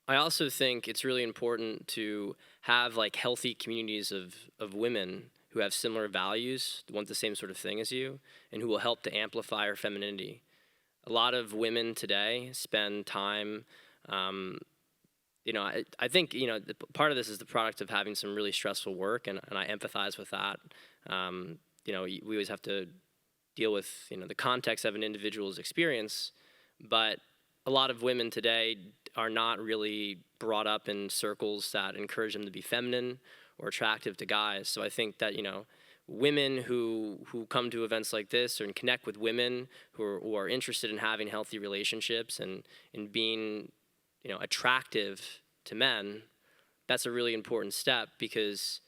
I also think it's really important to have like healthy communities of women who have similar values, want the same sort of thing as you, and who will help to amplify our femininity. A lot of women today spend time, I think, part of this is the product of having some really stressful work, and I empathize with that. We always have to deal with, the context of an individual's experience, but a lot of women today are not really brought up in circles that encourage them to be feminine or attractive to guys. So I think that, women who come to events like this and connect with women who are interested in having healthy relationships and in being, attractive to men, that's a really important step, because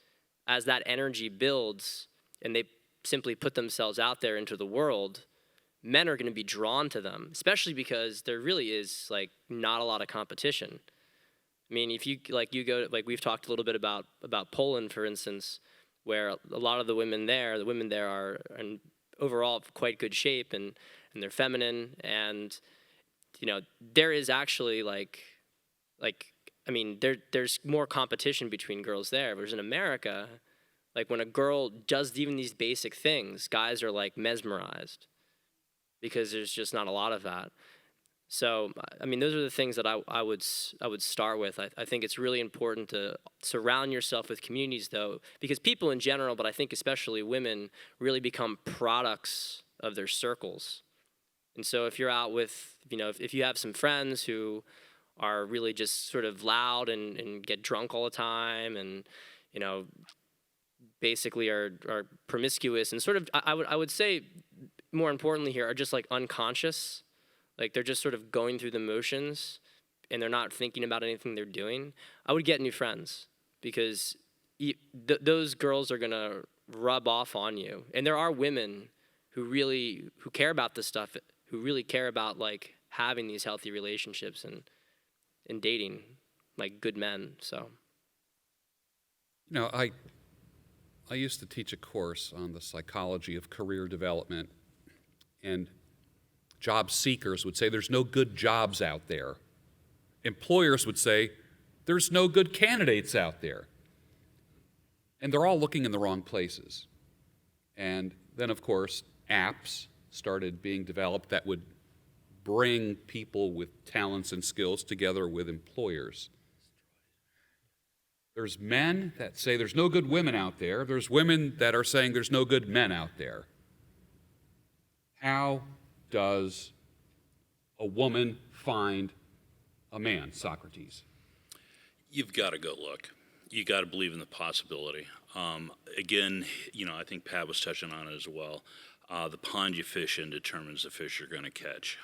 as that energy builds and they simply put themselves out there into the world, men are going to be drawn to them, especially because there really is like not a lot of competition. I mean, if you go, like we've talked a little bit about Poland, for instance, where a lot of the women there are in overall quite good shape, and they're feminine, and there is actually there's more competition between girls there. Whereas in America, like when a girl does even these basic things, guys are like mesmerized, because there's just not a lot of that. So, I mean, those are the things that I would start with. I think it's really important to surround yourself with communities, though, because people in general, but I think especially women, really become products of their circles. And so if you're out with, if you have some friends who are really just sort of loud and get drunk all the time, and, basically are promiscuous, and sort of, I would say, more importantly here, are just like unconscious. Like they're just sort of going through the motions and they're not thinking about anything they're doing, I would get new friends, because those girls are going to rub off on you. And there are women who care about this stuff, who really care about like having these healthy relationships and dating like good men. So, I used to teach a course on the psychology of career development, and job seekers would say there's no good jobs out there. Employers would say there's no good candidates out there. And they're all looking in the wrong places. And then, of course, apps started being developed that would bring people with talents and skills together with employers. There's men that say there's no good women out there. There's women that are saying there's no good men out there. How does a woman find a man, Socrates? You've got to go look. You got to believe in the possibility. Again, I think Pat was touching on it as well. The pond you fish in determines the fish you're going to catch,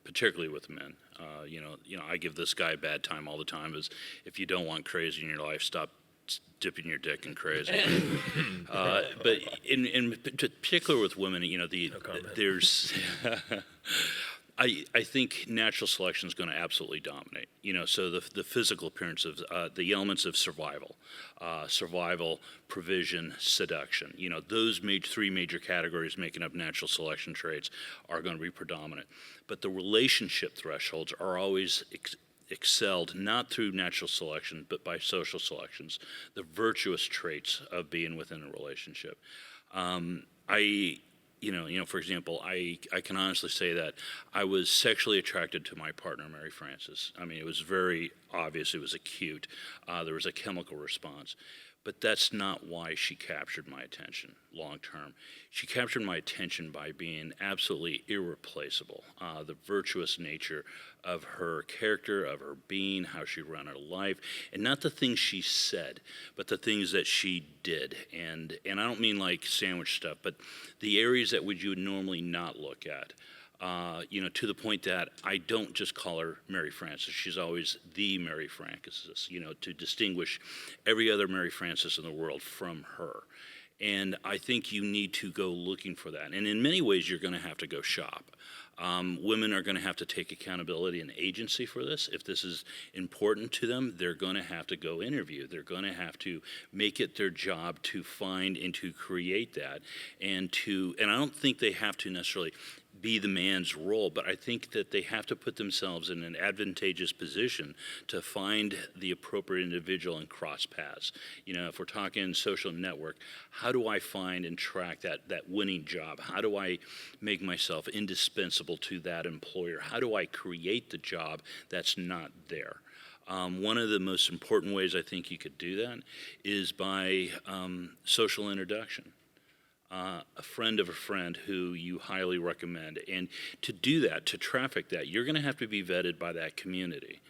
particularly with men. I give this guy a bad time all the time. Is if you don't want crazy in your life, stop dipping your dick in crazy. But in particular with women, there's. I think natural selection is going to absolutely dominate. So the physical appearance of the elements of survival, provision, seduction. Those three major categories making up natural selection traits are going to be predominant. But the relationship thresholds are always excelled not through natural selection, but by social selections. The virtuous traits of being within a relationship. For example, I can honestly say that I was sexually attracted to my partner, Mary Frances. I mean, it was very obvious. It was acute. There was a chemical response. But that's not why she captured my attention long term. She captured my attention by being absolutely irreplaceable. The virtuous nature of her character, of her being, how she ran her life, and not the things she said, but the things that she did. And I don't mean like sandwich stuff, but the areas that you would normally not look at. To the point that I don't just call her Mary Frances. She's always the Mary Frances, to distinguish every other Mary Frances in the world from her. And I think you need to go looking for that. And in many ways, you're going to have to go shop. Women are going to have to take accountability and agency for this. If this is important to them, they're going to have to go interview. They're going to have to make it their job to find and to create that. And I don't think they have to necessarily be the man's role, but I think that they have to put themselves in an advantageous position to find the appropriate individual and cross paths. If we're talking social network, how do I find and track that winning job? How do I make myself indispensable to that employer? How do I create the job that's not there? One of the most important ways I think you could do that is by social introduction. A friend of a friend who you highly recommend. And to do that, to traffic that, you're going to have to be vetted by that community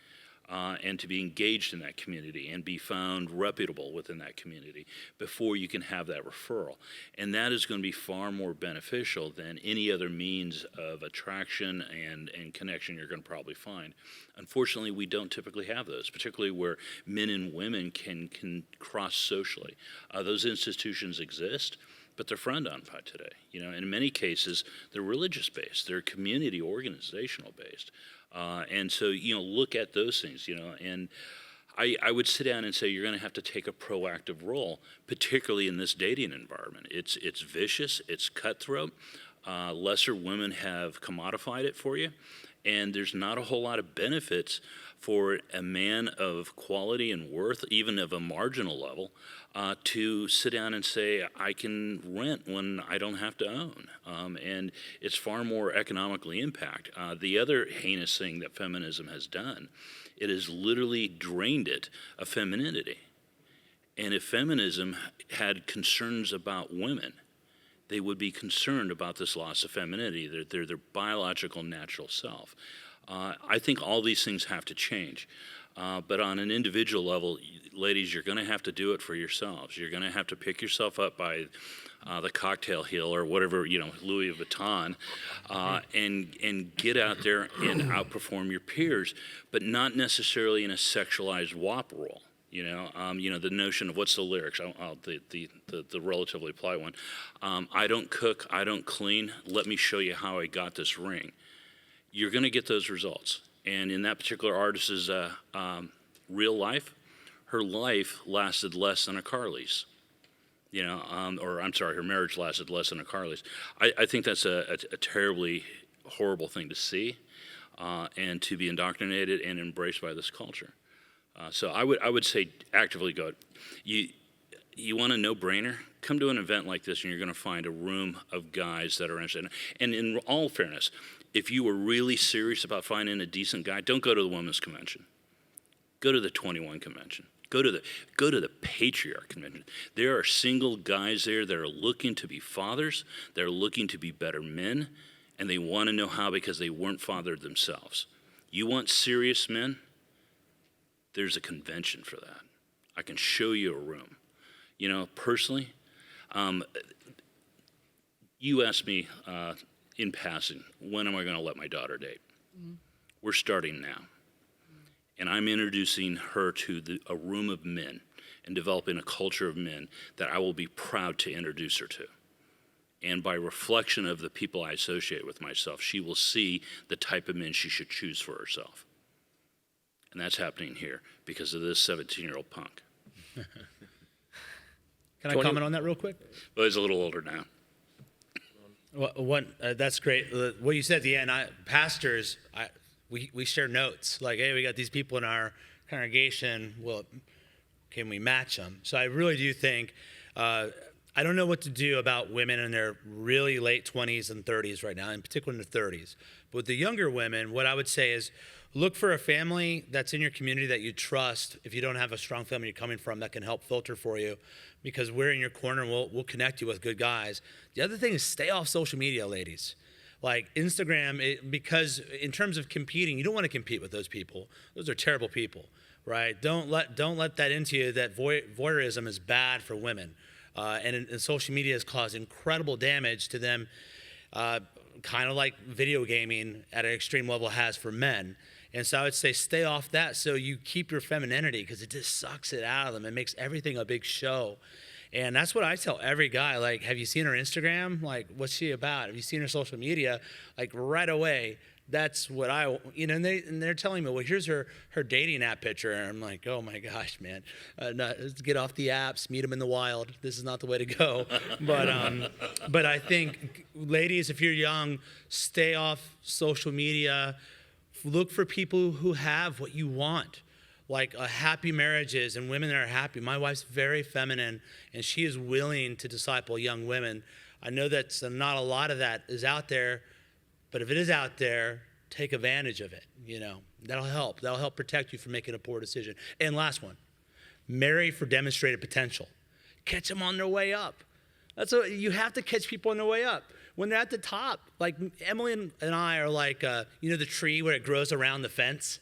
and to be engaged in that community and be found reputable within that community before you can have that referral. And that is going to be far more beneficial than any other means of attraction and connection you're going to probably find. Unfortunately, we don't typically have those, particularly where men and women can cross socially. Those institutions exist, but they're frowned on by today. In many cases, they're religious-based, they're community organizational-based. And so, look at those things, and I would sit down and say you're going to have to take a proactive role, particularly in this dating environment. It's vicious, it's cutthroat. Lesser women have commodified it for you, and there's not a whole lot of benefits for a man of quality and worth, even of a marginal level, to sit down and say, I can rent when I don't have to own. And it's far more economically impact. The other heinous thing that feminism has done, it has literally drained it of femininity. And if feminism had concerns about women, they would be concerned about this loss of femininity, their biological natural self. I think all these things have to change. But on an individual level, ladies, you're going to have to do it for yourselves. You're going to have to pick yourself up by the cocktail heel or whatever, Louis Vuitton, and get out there and outperform your peers, but not necessarily in a sexualized WAP role. The notion of what's the lyrics? The relatively polite one. I don't cook, I don't clean. Let me show you how I got this ring. You're going to get those results. And in that particular artist's real life, her life lasted less than a car lease. Her marriage lasted less than a car lease. I think that's a terribly horrible thing to see and to be indoctrinated and embraced by this culture. So I would say actively go. You want a no-brainer? Come to an event like this and you're going to find a room of guys that are interested. And in all fairness, if you were really serious about finding a decent guy, don't go to the women's convention. Go to the 21 convention. Go to the patriarch convention. There are single guys there that are looking to be fathers, they're looking to be better men, and they want to know how because they weren't fathered themselves. You want serious men? There's a convention for that. I can show you a room. Personally, you asked me in passing, when am I going to let my daughter date? Mm-hmm. We're starting now. And I'm introducing her to a room of men and developing a culture of men that I will be proud to introduce her to. And by reflection of the people I associate with myself, she will see the type of men she should choose for herself. And that's happening here because of this 17-year-old punk. Can I comment on that real quick? Well, he's a little older now. Well, that's great. What you said at the end, pastors, we share notes. Like, hey, we got these people in our congregation. Well, can we match them? So I really do think, I don't know what to do about women in their really late 20s and 30s right now, in particular in their 30s. But with the younger women, what I would say is look for a family that's in your community that you trust. If you don't have a strong family you're coming from, that can help filter for you, because we're in your corner and we'll connect you with good guys. The other thing is stay off social media, ladies. Like Instagram, because in terms of competing, you don't want to compete with those people. Those are terrible people, right? Don't let that into you, that voyeurism is bad for women. And social media has caused incredible damage to them, kind of like video gaming at an extreme level has for men. And so I would say stay off that so you keep your femininity, because it just sucks it out of them. It makes everything a big show. And that's what I tell every guy. Like, have you seen her Instagram? Like, what's she about? Have you seen her social media? Like, right away, that's what and they're telling me, well, here's her dating app picture. And I'm like, oh my gosh, man, let's get off the apps, meet them in the wild. This is not the way to go. But I think, ladies, if you're young, stay off social media. Look for people who have what you want, like happy marriages and women that are happy. My wife's very feminine, and she is willing to disciple young women. I know that not a lot of that is out there, but if it is out there, take advantage of it. That'll help. That'll help protect you from making a poor decision. And last one, marry for demonstrated potential. Catch them on their way up. You have to catch people on their way up. When they're at the top, like Emily and I are like, the tree where it grows around the fence,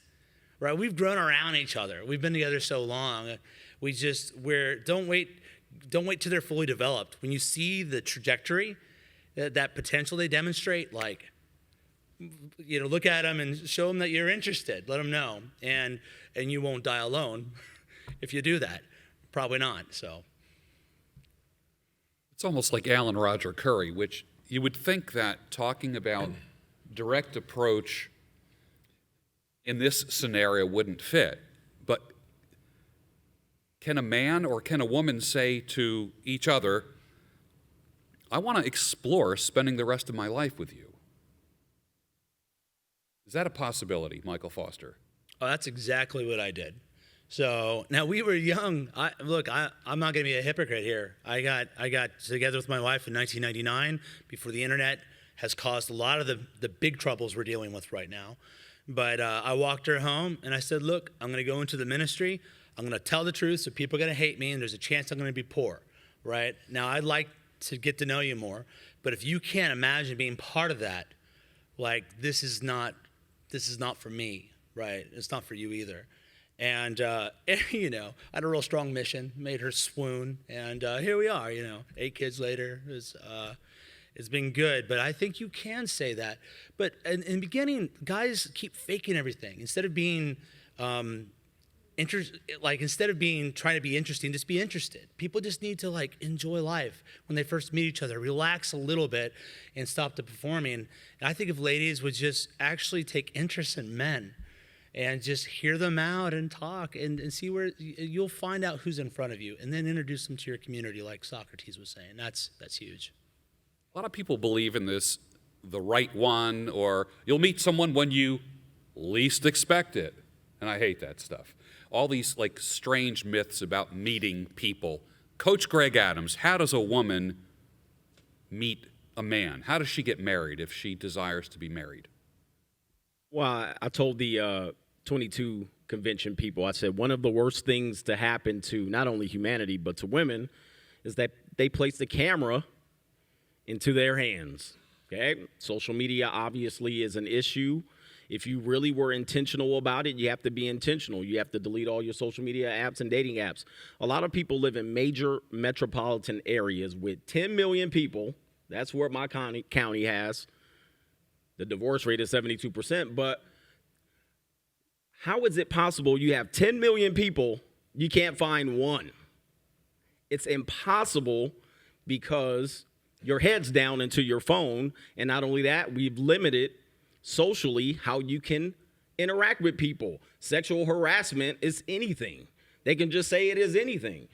right? We've grown around each other. We've been together so long. Don't wait till they're fully developed. When you see the trajectory, that potential they demonstrate, like, look at them and show them that you're interested. Let them know, and you won't die alone if you do that. Probably not. So It's almost like Alan Roger Curry, which you would think that talking about direct approach in this scenario wouldn't fit. But can a man or can a woman say to each other, I want to explore spending the rest of my life with you? Is that a possibility, Michael Foster? Oh, that's exactly what I did. So now we were young. I'm not going to be a hypocrite here. I got together with my wife in 1999 before the internet has caused a lot of the big troubles we're dealing with right now. But I walked her home and I said, look, I'm going to go into the ministry. I'm going to tell the truth, so people are going to hate me, and there's a chance I'm going to be poor, right? Now, I'd like to get to know you more, but if you can't imagine being part of that, like, this is not for me, right? It's not for you either. And, I had a real strong mission, made her swoon, and here we are, 8 kids later. It's been good, but I think you can say that. But in the beginning, guys keep faking everything. Instead of being trying to be interesting, just be interested. People just need to enjoy life when they first meet each other, relax a little bit, and stop the performing. And I think if ladies would just actually take interest in men and just hear them out and talk and see where you'll find out who's in front of you, and then introduce them to your community, like Socrates was saying. That's huge. A lot of people believe in this, the right one, or you'll meet someone when you least expect it. And I hate that stuff. All these strange myths about meeting people. Coach Greg Adams, how does a woman meet a man? How does she get married if she desires to be married? Well, I told the 22 convention people, I said, one of the worst things to happen to not only humanity, but to women, is that they place the camera into their hands, okay? Social media obviously is an issue. If you really were intentional about it, you have to be intentional. You have to delete all your social media apps and dating apps. A lot of people live in major metropolitan areas with 10 million people. That's what my county has. The divorce rate is 72%, but how is it possible you have 10 million people, you can't find one? It's impossible because your head's down into your phone, and not only that, we've limited socially how you can interact with people. Sexual harassment is anything. They can just say it is anything.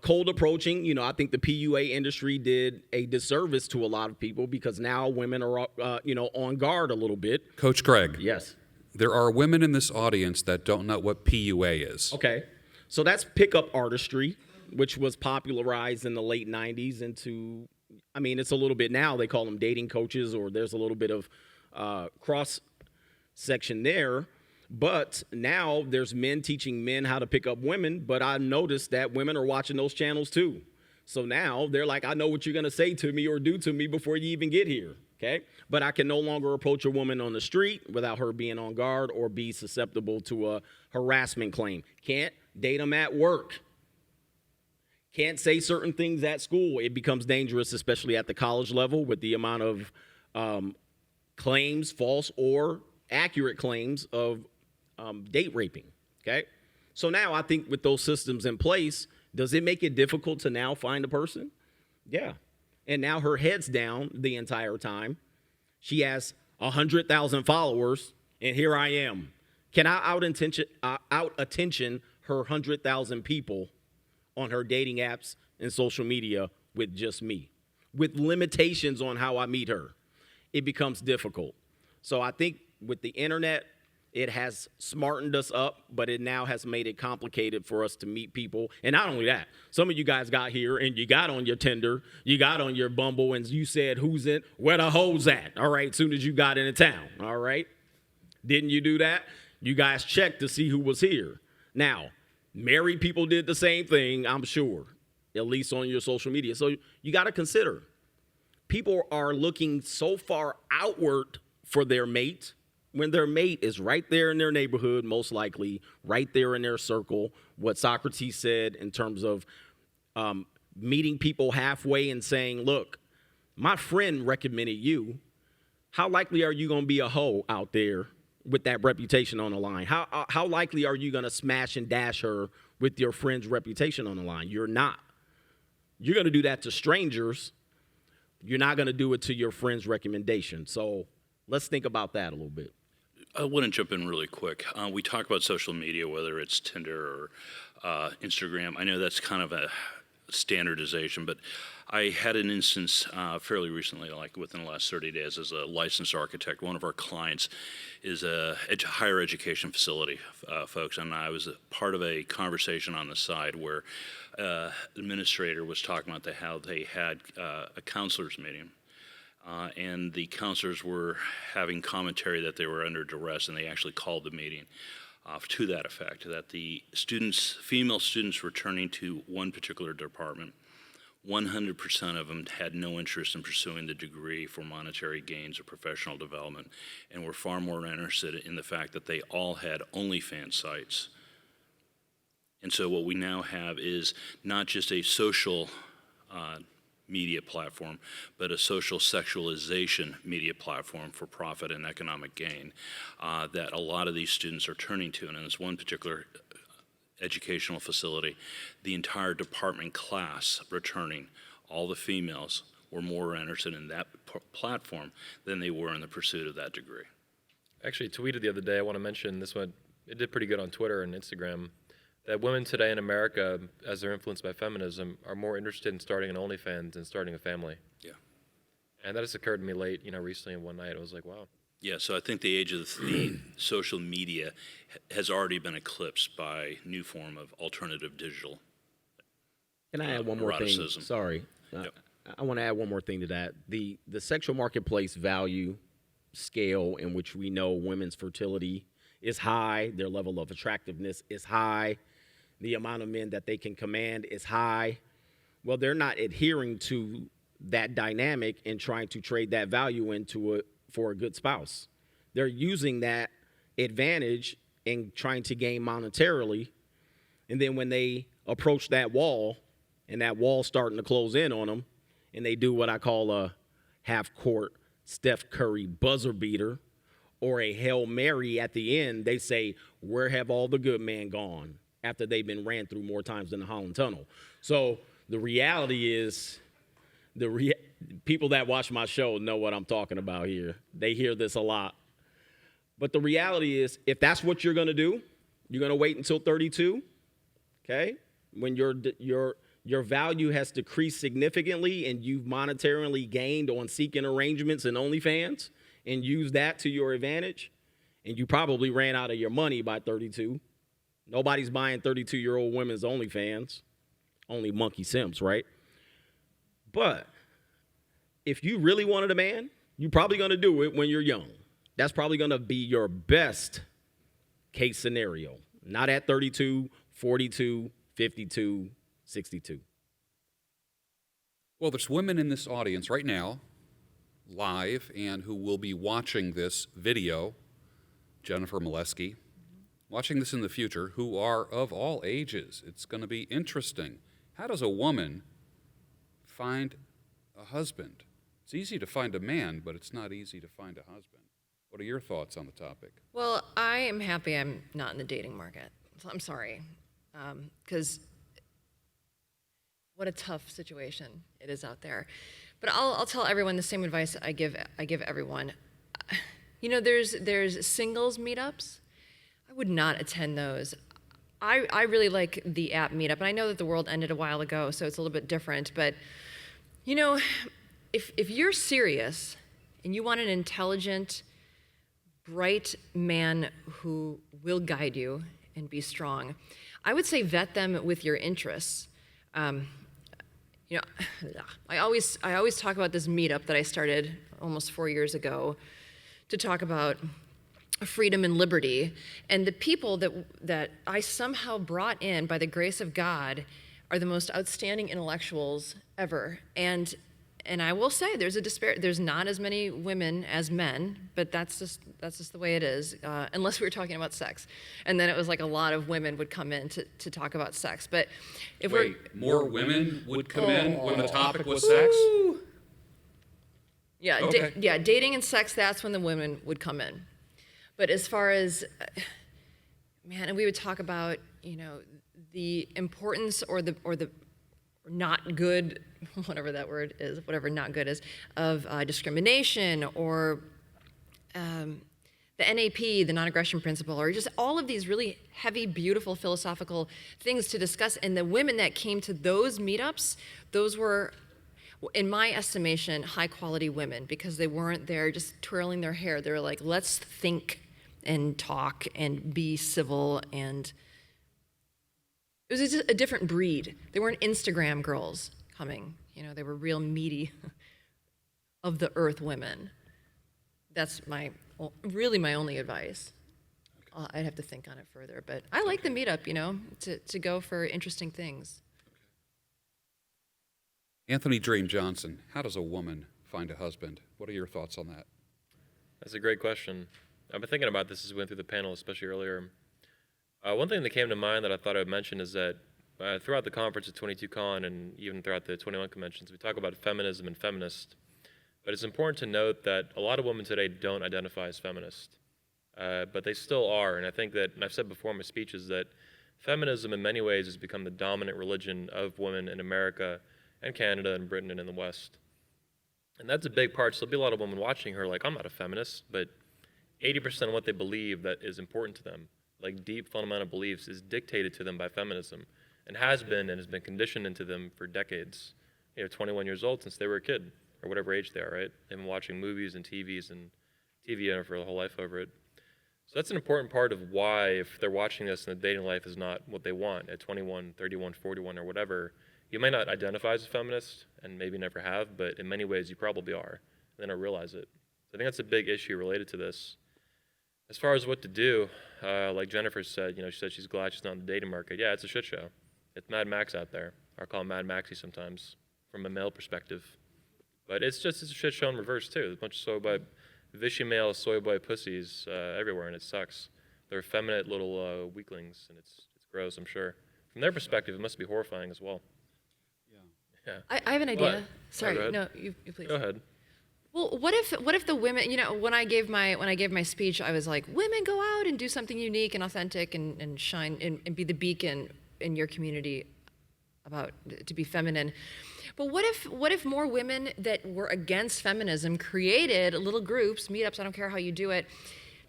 Cold approaching, I think the PUA industry did a disservice to a lot of people because now women are, on guard a little bit. Coach Greg. Yes. There are women in this audience that don't know what PUA is. Okay. So that's pickup artistry. which was popularized in the late 90s into, I mean, it's a little bit now, they call them dating coaches, or there's a little bit of cross section there. But now there's men teaching men how to pick up women, but I noticed that women are watching those channels too. So now they're like, I know what you're going to say to me or do to me before you even get here, okay? But I can no longer approach a woman on the street without her being on guard or be susceptible to a harassment claim. Can't date them at work. Can't say certain things at school. It becomes dangerous, especially at the college level, with the amount of claims, false or accurate claims of date raping, okay? So now I think with those systems in place, does it make it difficult to now find a person? Yeah. And now her head's down the entire time. She has 100,000 followers, and here I am. Can I out attention her 100,000 people on her dating apps and social media with just me, with limitations on how I meet her? It becomes difficult. So I think with the internet, it has smartened us up, but it now has made it complicated for us to meet people. And not only that, some of you guys got here and you got on your Tinder, you got on your Bumble, and you said, who's in, where the hoes at, all right, as soon as you got into town, all right? Didn't you do that? You guys checked to see who was here. Now, married people did the same thing, I'm sure, at least on your social media. So you got to consider, people are looking so far outward for their mate, when their mate is right there in their neighborhood, most likely, right there in their circle. What Socrates said in terms of meeting people halfway and saying, look, my friend recommended you. How likely are you going to be a hoe out there with that reputation on the line? How likely are you going to smash and dash her with your friend's reputation on the line? You're not. You're going to do that to strangers. You're not going to do it to your friend's recommendation. So let's think about that a little bit. I want to jump in really quick. We talk about social media, whether it's Tinder or Instagram. I know that's kind of a standardization, but I had an instance fairly recently, like within the last 30 days, as a licensed architect. One of our clients is a higher education facility, folks, and I was a part of a conversation on the side where the administrator was talking about how they had a counselor's meeting. And the counselors were having commentary that they were under duress, and they actually called the meeting to that effect, that the students, female students returning to one particular department, 100% of them had no interest in pursuing the degree for monetary gains or professional development, and were far more interested in the fact that they all had OnlyFans sites. And so what we now have is not just a social media platform, but a social sexualization media platform for profit and economic gain that a lot of these students are turning to. And in this one particular educational facility, the entire department class returning, all the females were more interested in that platform than they were in the pursuit of that degree. Actually tweeted the other day, I want to mention this one, it did pretty good on Twitter and Instagram, that women today in America, as they're influenced by feminism, are more interested in starting an OnlyFans than starting a family. Yeah. And that has occurred to me late, recently in one night. I was like, wow. Yeah, so I think the age of the social media has already been eclipsed by new form of alternative digital. Can I add one more eroticism. thing? Sorry. Yep. I want to add one more thing to that. The sexual marketplace value scale in which we know women's fertility is high, their level of attractiveness is high, the amount of men that they can command is high. Well, they're not adhering to that dynamic and trying to trade that value into it for a good spouse. They're using that advantage and trying to gain monetarily. And then when they approach that wall and that wall's starting to close in on them, and they do what I call a half-court Steph Curry buzzer beater or a Hail Mary at the end, they say, where have all the good men gone? After they've been ran through more times than the Holland Tunnel. So the reality is, people that watch my show know what I'm talking about here. They hear this a lot. But the reality is, if that's what you're going to do, you're going to wait until 32, okay? When your value has decreased significantly and you've monetarily gained on seeking arrangements and OnlyFans and use that to your advantage, and you probably ran out of your money by 32. Nobody's buying 32-year-old women's OnlyFans only monkey Sims, right? But if you really wanted a man, you're probably going to do it when you're young. That's probably going to be your best case scenario. Not at 32, 42, 52, 62. Well, there's women in this audience right now, live, and who will be watching this video, Jennifer Moleski, watching this in the future, who are of all ages. It's going to be interesting. How does a woman find a husband? It's easy to find a man, but it's not easy to find a husband. What are your thoughts on the topic? Well, I am happy I'm not in the dating market. I'm sorry, because what a tough situation it is out there. But I'll tell everyone the same advice I give everyone. You know, there's singles meetups. I would not attend those. I really like the app meetup, and I know that the world ended a while ago, so it's a little bit different. But you know, if you're serious and you want an intelligent, bright man who will guide you and be strong, I would say vet them with your interests. You know, I always talk about this meetup that I started almost 4 years ago to talk about freedom and liberty, and the people that I somehow brought in by the grace of God are the most outstanding intellectuals ever. And I will say there's not as many women as men, but that's just the way it is, unless we were talking about sex. And then it was like a lot of women would come in to talk about sex. But if more women would come in when the topic was sex? Yeah, Okay. Dating and sex, that's when the women would come in. But as far as, man, and we would talk about, you know, the importance or the not good, whatever that word is, whatever not good is, of discrimination or the NAP, the non-aggression principle, or just all of these really heavy, beautiful philosophical things to discuss. And the women that came to those meetups, those were, in my estimation, high-quality women, because they weren't there just twirling their hair. They were like, let's think and talk and be civil, and it was just a different breed. They weren't Instagram girls coming. You know, they were real meaty of the earth women. That's really my only advice. I'd have to think on it further, but I like the meetup, you know, to go for interesting things. Anthony Dream Johnson, how does a woman find a husband? What are your thoughts on that? That's a great question. I've been thinking about this as we went through the panel, especially earlier. One thing that came to mind that I thought I would mention is that throughout the conference at 22Con and even throughout the 21 conventions, we talk about feminism and feminist. But it's important to note that a lot of women today don't identify as feminist, but they still are. And I think that, and I've said before in my speeches, that feminism in many ways has become the dominant religion of women in America and Canada and Britain and in the West. And that's a big part. So there'll be a lot of women watching her like, I'm not a feminist, but 80% of what they believe that is important to them, like deep fundamental beliefs, is dictated to them by feminism and has been conditioned into them for decades. You know, 21 years old since they were a kid, or whatever age they are, right? They've been watching movies and TVs and TV for their whole life over it. So that's an important part of why, if they're watching this and the dating life is not what they want at 21, 31, 41, or whatever, you may not identify as a feminist and maybe never have, but in many ways you probably are, and then don't realize it. So I think that's a big issue related to this. As far as what to do, like Jennifer said, you know, she said she's glad she's not in the dating market. Yeah, it's a shit show. It's Mad Max out there. I call him Mad Maxie sometimes, from a male perspective. But it's a shit show in reverse, too. There's a bunch of vishy male soy boy pussies everywhere, and it sucks. They're effeminate little weaklings, and it's gross, I'm sure. From their perspective, it must be horrifying as well. Yeah. I have an idea. What? Sorry, Go ahead. no, you please. Go ahead. Well, what if the women, you know, when I gave my speech, I was like, women, go out and do something unique and authentic and shine and be the beacon in your community to be feminine. But what if more women that were against feminism created little groups, meetups, I don't care how you do it,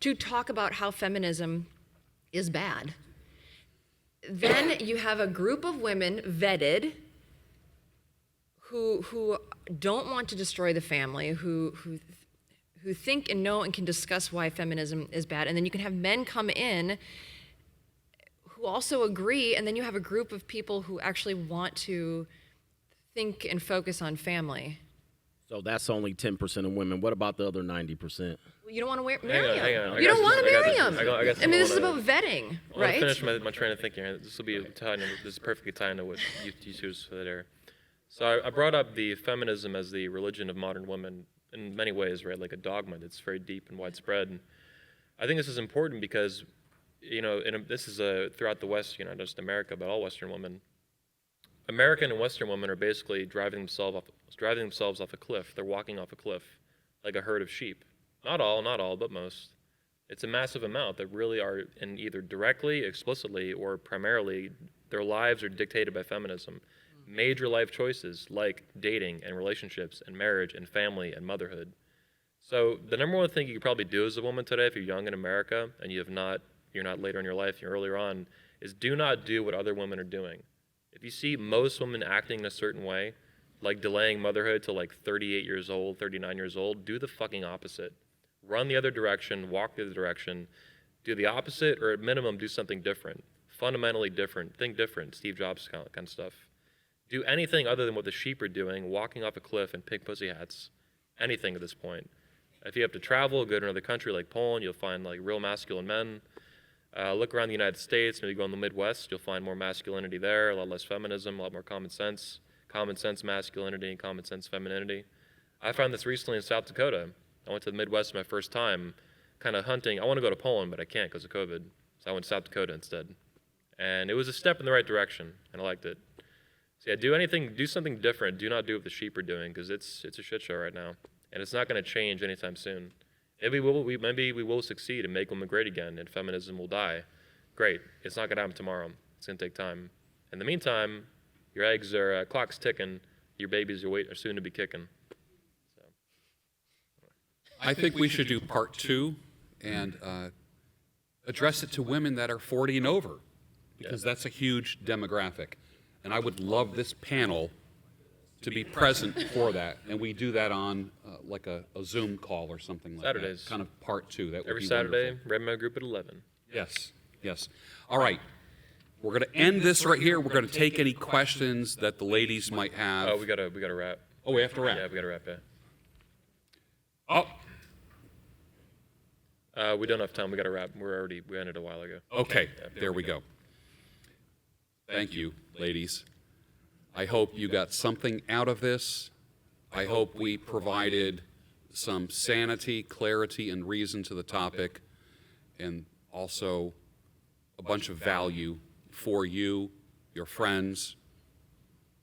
to talk about how feminism is bad? Then you have a group of women vetted who don't want to destroy the family, who think and know and can discuss why feminism is bad, and then you can have men come in who who also agree, and then you have a group of people who actually want to think and focus on family. So that's only 10% of women. What about the other 90%? Well, you don't want to Hang marry on, hang on. them. I You got don't want to this. I got marry this. them. I guess I mean, this is wanna- about vetting, I want to right? finish my train of thinking here. This will be tying in, this is perfectly tying to what you choose for there. So I brought up the feminism as the religion of modern women in many ways, right? Like a dogma that's very deep and widespread. And I think this is important because, this is throughout the West, not just America, but all Western women. American and Western women are basically driving themselves off a cliff. They're walking off a cliff like a herd of sheep. Not all, but most. It's a massive amount that really are, in either directly, explicitly, or primarily, their lives are dictated by feminism. Major life choices like dating and relationships and marriage and family and motherhood. So the number one thing you could probably do as a woman today, if you're young in America and you're not later in your life, you're earlier on, is do not do what other women are doing. If you see most women acting in a certain way, like delaying motherhood to like 38 years old, 39 years old, do the fucking opposite. Run the other direction, walk the other direction, do the opposite, or at minimum, do something different. Fundamentally different, think different, Steve Jobs kind of stuff. Do anything other than what the sheep are doing, walking off a cliff in pink pussy hats. Anything at this point. If you have to travel, go to another country like Poland, you'll find like real masculine men. Look around the United States, maybe go in the Midwest, you'll find more masculinity there, a lot less feminism, a lot more common sense masculinity, and common sense femininity. I found this recently in South Dakota. I went to the Midwest my first time, kind of hunting. I want to go to Poland, but I can't because of COVID. So I went to South Dakota instead. And it was a step in the right direction, and I liked it. So yeah, do something different. Do not do what the sheep are doing, because it's a shit show right now. And it's not going to change anytime soon. Maybe we will succeed and make women great again, and feminism will die. Great. It's not going to happen tomorrow. It's going to take time. In the meantime, your eggs are, clock's ticking. Your babies are soon to be kicking. So. I think we should do part 2 and address it to women that are 40 and over, because that's a huge demographic. And I would love this panel to be present for that. And we do that on like a Zoom call or something like Saturdays. that. Kind of part 2. That would Every be Saturday, wonderful. Redmond Group at 11. Yes. All right. We're going to end this right here. We're going to take any questions that the ladies might have. Oh, we gotta wrap. Oh, we have to wrap. Yeah, we gotta wrap. Yeah. Oh, We don't have time. We gotta wrap. We ended a while ago. okay. There we go. Thank you, ladies. I hope you got something out of this. I hope we provided some sanity, clarity, and reason to the topic, and also a bunch of value for you, your friends,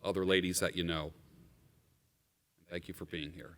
other ladies that you know. Thank you for being here.